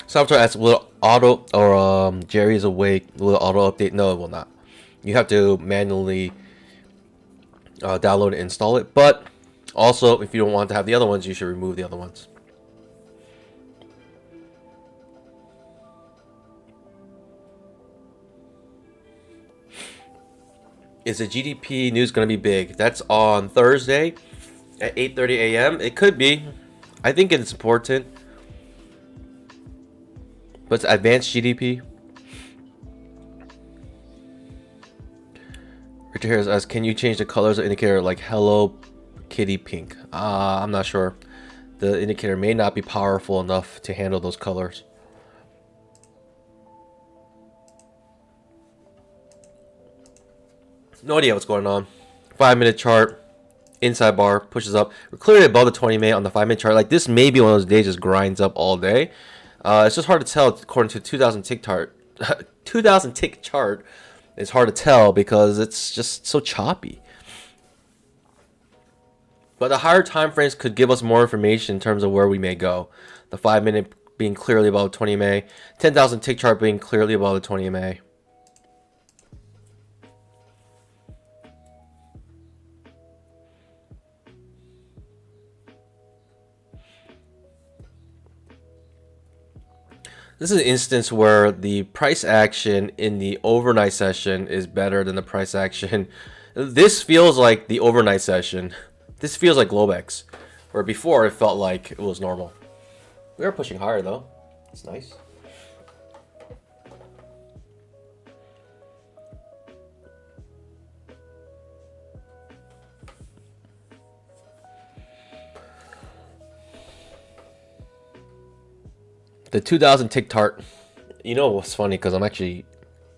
Speaker 1: Software asks, will auto or Jerry is awake? Will it auto update? No, it will not. You have to manually download and install it. But also, if you don't want to have the other ones, you should remove the other ones. Is the GDP news going to be big? That's on Thursday at 8:30 a.m. It could be. I think it's important. But it's advanced GDP. Richard Harris asks, can you change the colors of the indicator like Hello Kitty pink? I'm not sure. The indicator may not be powerful enough to handle those colors. No idea what's going on. 5-minute chart, inside bar, pushes up. We're clearly above the 20 minute on the 5-minute chart. Like, this may be one of those days just grinds up all day. It's just hard to tell according to 2000 tick chart. 2000 tick chart is hard to tell because it's just so choppy. But the higher time frames could give us more information in terms of where we may go. The 5-minute being clearly above 20 MA, 10,000 tick chart being clearly above the 20 MA. This is an instance where the price action in the overnight session is better than the price action. This feels like the overnight session. This feels like Globex, where before it felt like it was normal. We are pushing higher though. It's nice. The 2000 tick tart. You know what's funny? Because I'm actually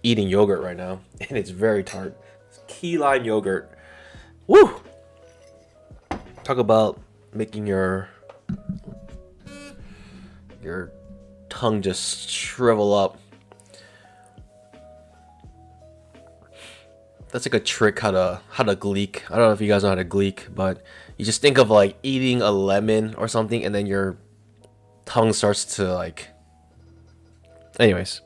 Speaker 1: eating yogurt right now, and it's very tart. It's key lime yogurt. Woo! Talk about making your tongue just shrivel up. That's like a trick how to gleek. I don't know if you guys know how to gleek, but you just think of like eating a lemon or something, and then your tongue starts to like. Anyways.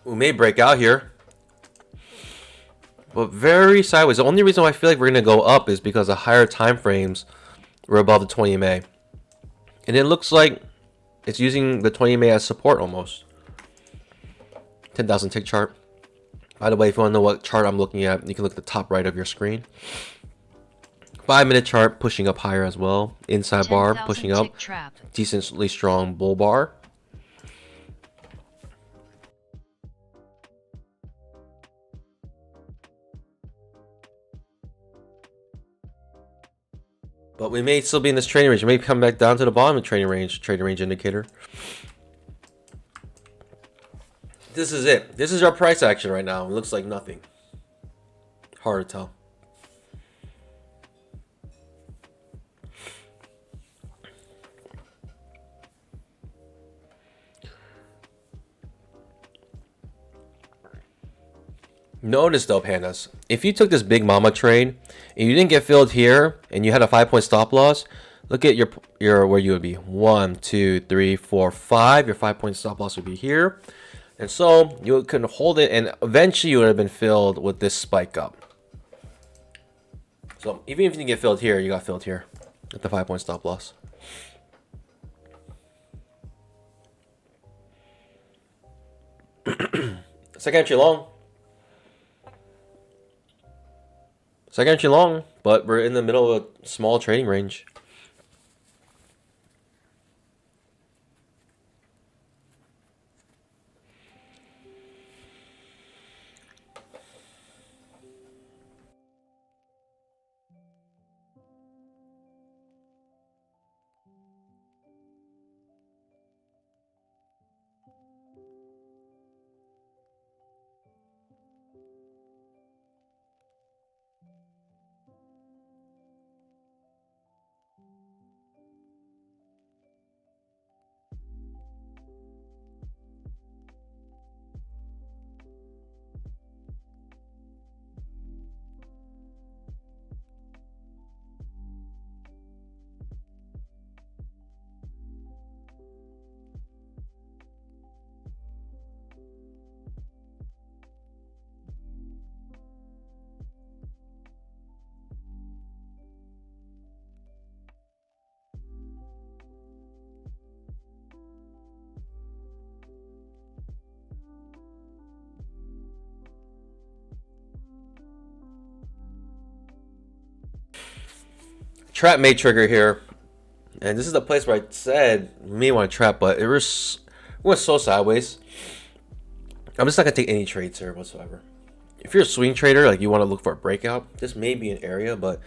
Speaker 1: We may break out here, but very sideways. The only reason why I feel like we're gonna go up is because the higher time frames were above the 20 MA, and it looks like it's using the 20 MA as support almost. 10,000 tick chart. By the way, if you want to know what chart I'm looking at, you can look at the top right of your screen. 5-minute chart pushing up higher as well. Inside bar pushing up. Decently strong bull bar. But we may still be in this trading range. We may come back down to the bottom of trading range indicator. This is it. This is our price action right now. It looks like nothing. Hard to tell. Notice though, pandas, if you took this big mama trade and you didn't get filled here and you had a 5-point stop loss, look at your where you would be. 1, 2, 3, 4, 5. Your 5-point stop loss would be here. And so you could hold it, and eventually you would have been filled with this spike up. So even if you didn't get filled here, you got filled here at the 5-point stop loss. Second entry long. Second entry long, but we're in the middle of a small trading range. Trap may trigger here. And this is the place where I said we may want to trap, but it went so sideways. I'm just not going to take any trades here whatsoever. If you're a swing trader, like you want to look for a breakout, this may be an area, but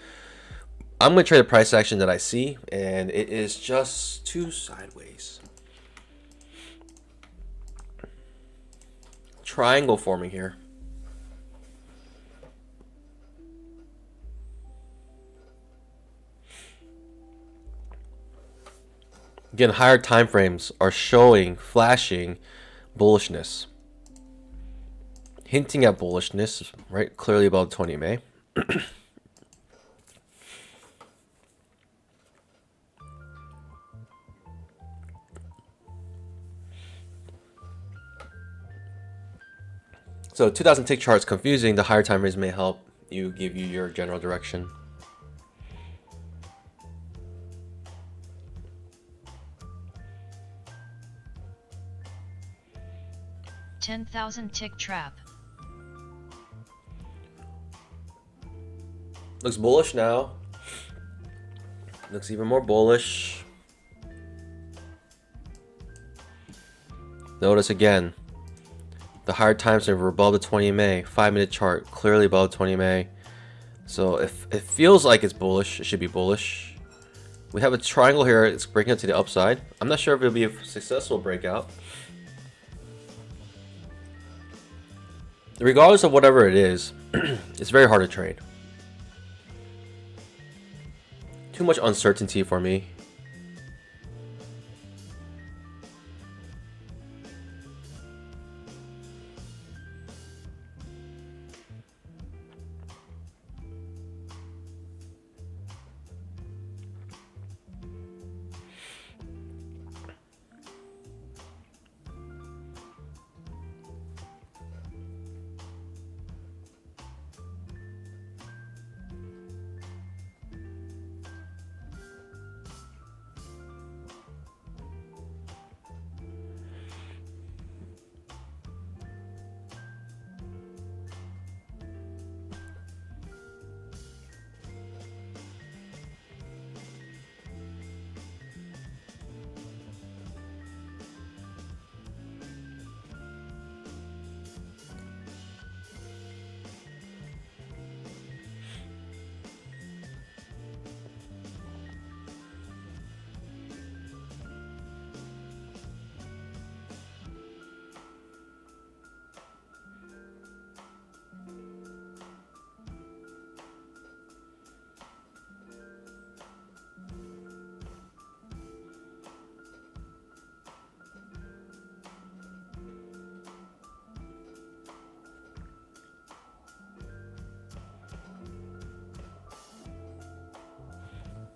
Speaker 1: I'm going to trade a price action that I see, and it is just too sideways. Triangle forming here. Again, higher time frames are showing, flashing bullishness. Hinting at bullishness, right? Clearly above 20 MA. So 2000 tick charts confusing. The higher time frames may help you give you your general direction.
Speaker 2: $10,000 tick trap.
Speaker 1: Looks bullish now. Looks even more bullish. Notice again, the higher time frame were above the 20 MA. 5-minute chart clearly above 20 MA. So if it feels like it's bullish, it should be bullish. We have a triangle here. It's breaking up to the upside. I'm not sure if it'll be a successful breakout. Regardless of whatever it is, it's very hard to trade. Too much uncertainty for me.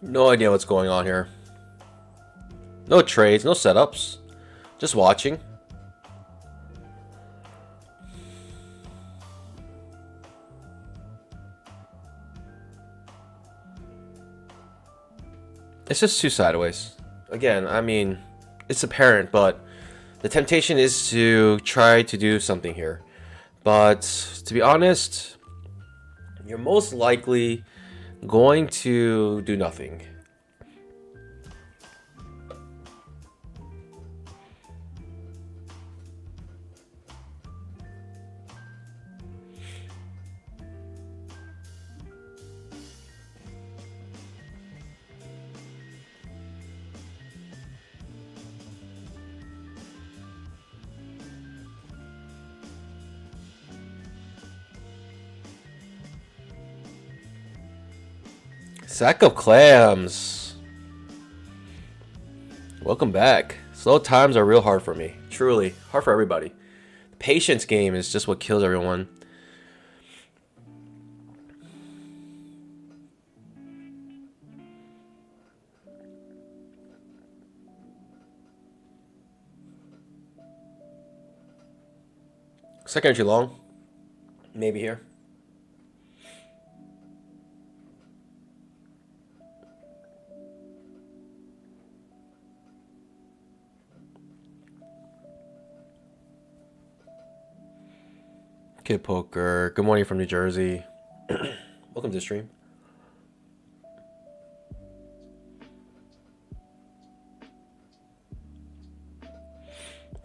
Speaker 1: No idea what's going on here. No trades, no setups. Just watching. It's just too sideways. Again, I mean, it's apparent, but the temptation is to try to do something here. But to be honest, you're most likely going to do nothing. Sack of clams. Welcome back. Slow times are real hard for me. Truly. Hard for everybody. The patience game is just what kills everyone. Second entry long. Maybe here. Kid Poker. Good morning from New Jersey. Welcome to the stream.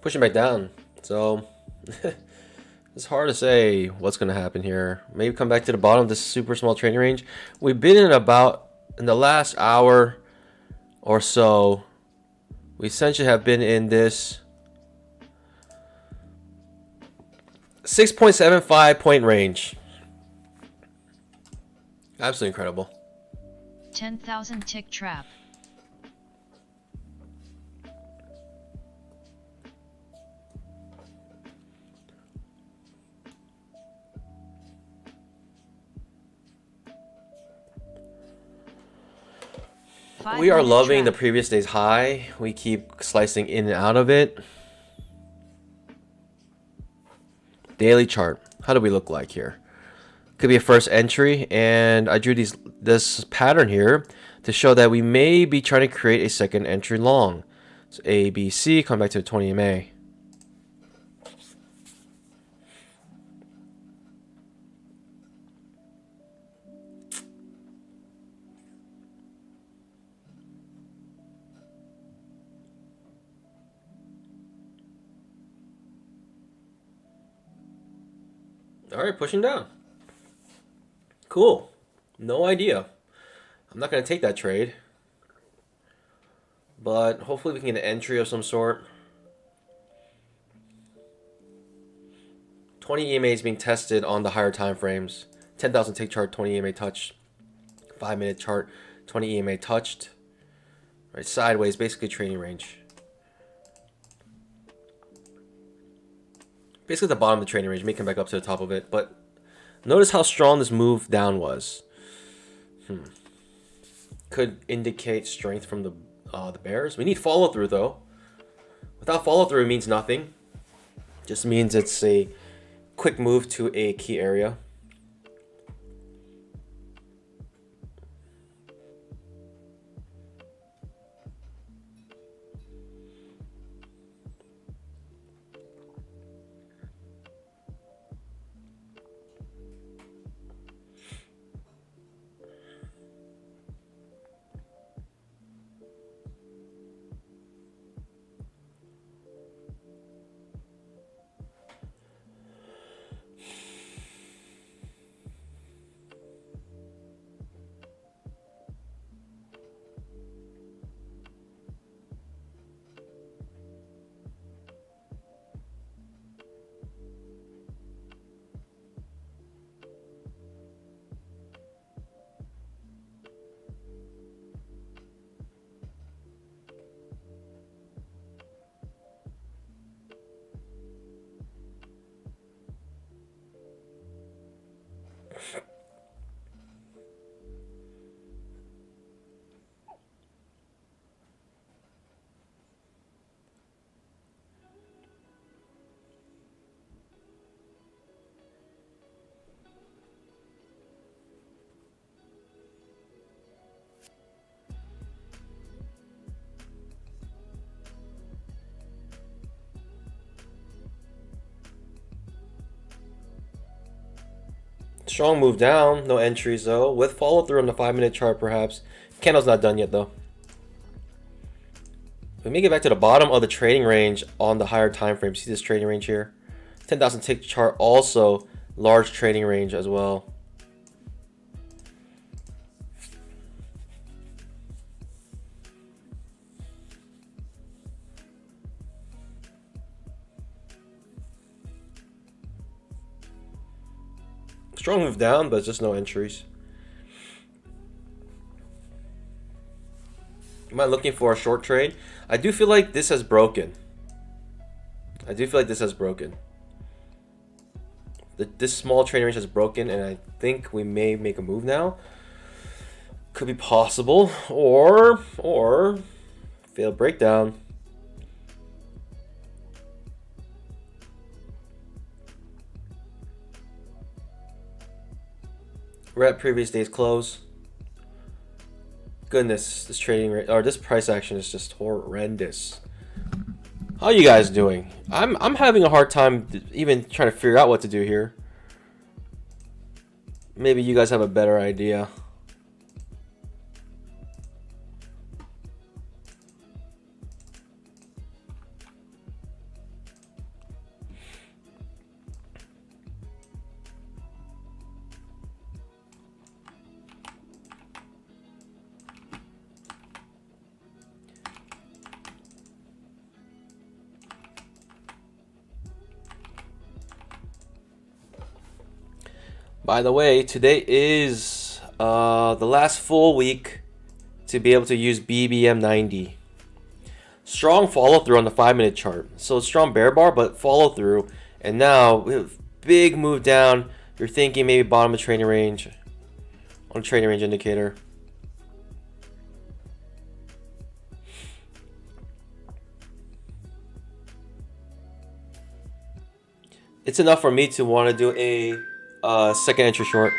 Speaker 1: pushing back down. So it's hard to say what's going to happen here. Maybe come back to the bottom of this super small trading range. We've been in the last hour or so, we essentially have been in this 6.75 point range. Absolutely incredible.
Speaker 2: 10,000 tick trap.
Speaker 1: We are loving
Speaker 2: trap.
Speaker 1: the previous day's high. We keep slicing in and out of it. Daily chart. How do we look like here? Could be a first entry, and I drew this pattern here to show that we may be trying to create a second entry long. So A, B, C, come back to the 20 MA. All right, pushing down. Cool. No idea. I'm not going to take that trade. But hopefully we can get an entry of some sort. 20 EMA is being tested on the higher time frames. 10,000 tick chart, 20 EMA touched. 5-minute chart, 20 EMA touched. Right, sideways, basically trading range. Basically the bottom of the trading range, may come back up to the top of it, but notice how strong this move down was. Could indicate strength from the bears. We need follow through though. Without follow through, it means nothing. Just means it's a quick move to a key area. Strong move down, no entries though. With follow through on the 5-minute chart perhaps. Candle's not done yet though. We may get back to the bottom of the trading range on the higher time frame. See this trading range here? 10,000 tick chart also large trading range as well. Strong move down, but just no entries. Am I looking for a short trade? I do feel like this has broken. This small trading range has broken, and I think we may make a move now. Could be possible, or failed breakdown. We're at previous day's close. Goodness, this trading rate or this price action is just horrendous. How are you guys doing? I'm having a hard time even trying to figure out what to do here. Maybe you guys have a better idea. By the way, today is the last full week to be able to use BBM 90. Strong follow through on the 5-minute chart. So strong bear bar, but follow through. And now we have big move down. You're thinking maybe bottom of trading range on a trading range indicator. It's enough for me to want to do a second entry short.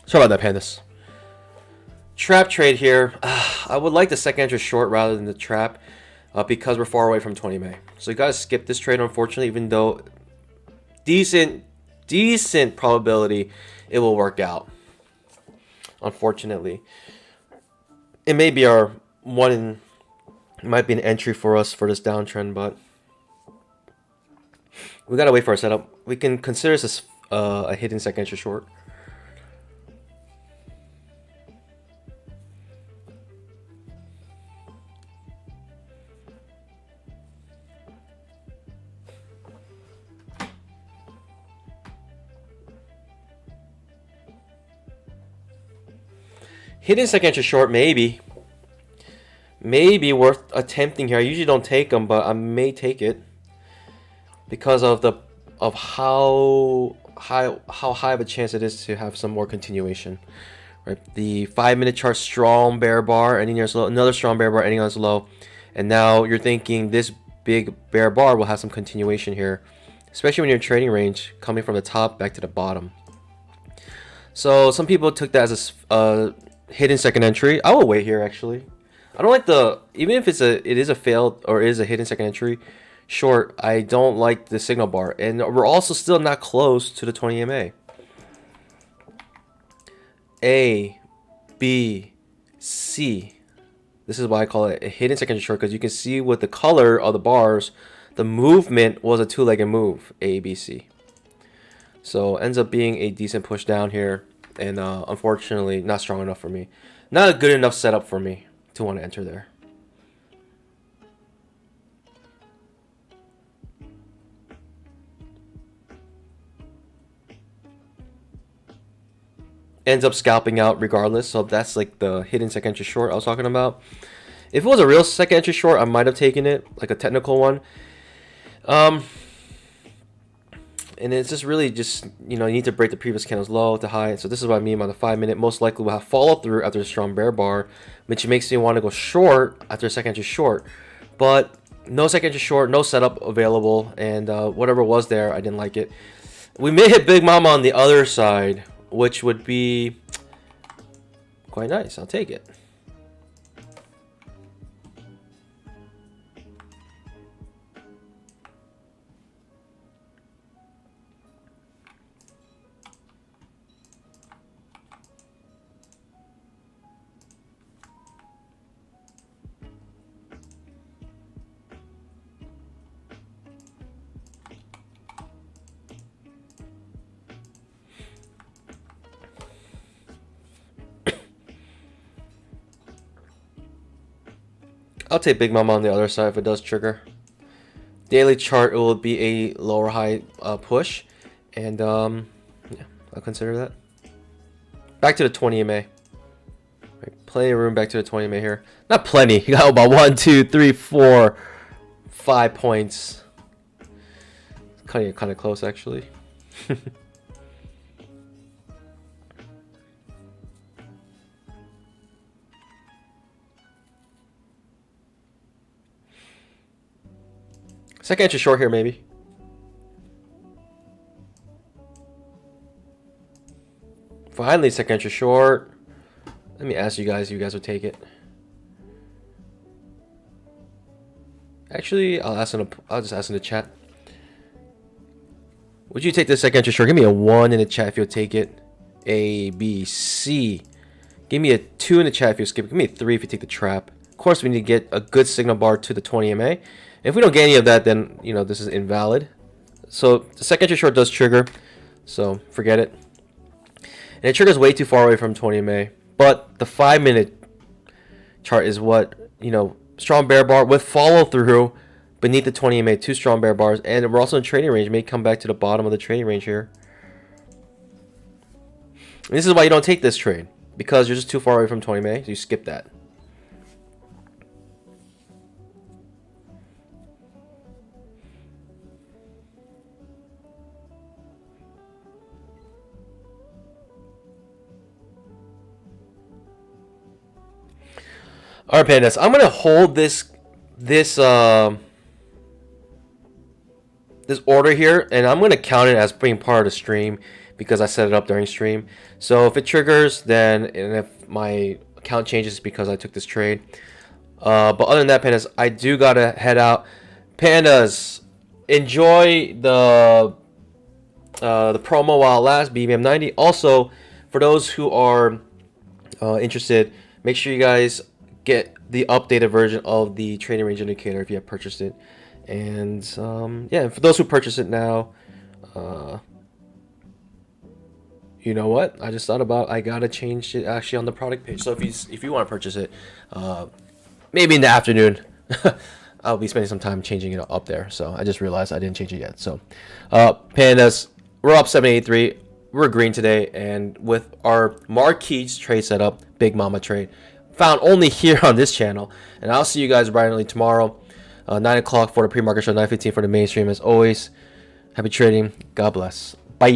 Speaker 1: Sorry about that, Pandas. Trap trade here. I would like the second entry short rather than the trap because we're far away from 20 May. So you guys skip this trade, unfortunately, even though decent probability it will work out. Unfortunately, it may be our one. It might be an entry for us for this downtrend, but we gotta wait for our setup. We can consider this a hidden second entry short. Hidden second entry short, maybe worth attempting here. I usually don't take them, but I may take it because of how high of a chance it is to have some more continuation. Right, the 5-minute chart, strong bear bar ending on its low, another strong bear bar ending on its low, and now you're thinking this big bear bar will have some continuation here, especially when you're in trading range coming from the top back to the bottom. So some people took that as a hidden second entry. I will wait here actually. I don't like even if it is a failed or is a hidden second entry short, I don't like the signal bar, and we're also still not close to the 20 MA. A, B, C. This is why I call it a hidden second entry short, because you can see with the color of the bars, the movement was a two-legged move, A, B, C. So ends up being a decent push down here, and unfortunately not strong enough for me. Not a good enough setup for me to want to enter there. Ends up scalping out regardless, so that's like the hidden second entry short I was talking about. If it was a real second entry short, I might have taken it, like a technical one. And it's just really just, you need to break the previous candle's low to high. So this is what I mean by the 5-minute. Most likely will have follow through after a strong bear bar, which makes me want to go short after a second entry short. But no second entry short, no setup available, and whatever was there, I didn't like it. We may hit Big Mama on the other side, which would be quite nice. I'll take it. I'll take Big Mama on the other side if it does trigger. Daily chart, it will be a lower high push, and yeah, I'll consider that. Back to the 20 MA. Right, Plenty of room back to the 20 MA here. Not plenty. You got about 1, 2, 3, 4, 5 points. Kind of close actually. Second entry short here maybe. Finally, second entry short. Let me ask you guys if you guys would take it. Actually, I'll just ask in the chat. Would you take the second entry short? Give me a 1 in the chat if you'll take it. A, B, C. Give me a 2 in the chat if you skip. Give me a 3 if you take the trap. Of course, we need to get a good signal bar to the 20 MA. If we don't get any of that, then you know this is invalid. So the second entry short does trigger. So forget it. And it triggers way too far away from 20 MA. But the 5-minute chart is what, you know, strong bear bar with follow through beneath the 20 MA, 2 strong bear bars, and we're also in trading range. May come back to the bottom of the trading range here. And this is why you don't take this trade, because you're just too far away from 20 MA, so you skip that. All right, pandas. I'm gonna hold this order here, and I'm gonna count it as being part of the stream because I set it up during stream. So if it triggers, then and if my account changes because I took this trade. But other than that, pandas, I do gotta head out. Pandas, enjoy the promo while it lasts, BBM90. Also, for those who are interested, make sure you guys get the updated version of the trading range indicator if you have purchased it. And yeah, for those who purchase it now, you know what? I just thought about I gotta change it actually on the product page. So if you want to purchase it, maybe in the afternoon, I'll be spending some time changing it up there. So I just realized I didn't change it yet. So pandas, we're up 783. We're green today, and with our marquee trade setup, Big Mama trade, found only here on this channel. And I'll see you guys bright and early tomorrow, 9 o'clock for the pre-market show, 9:15 for the mainstream. As always, happy trading. God bless. Bye.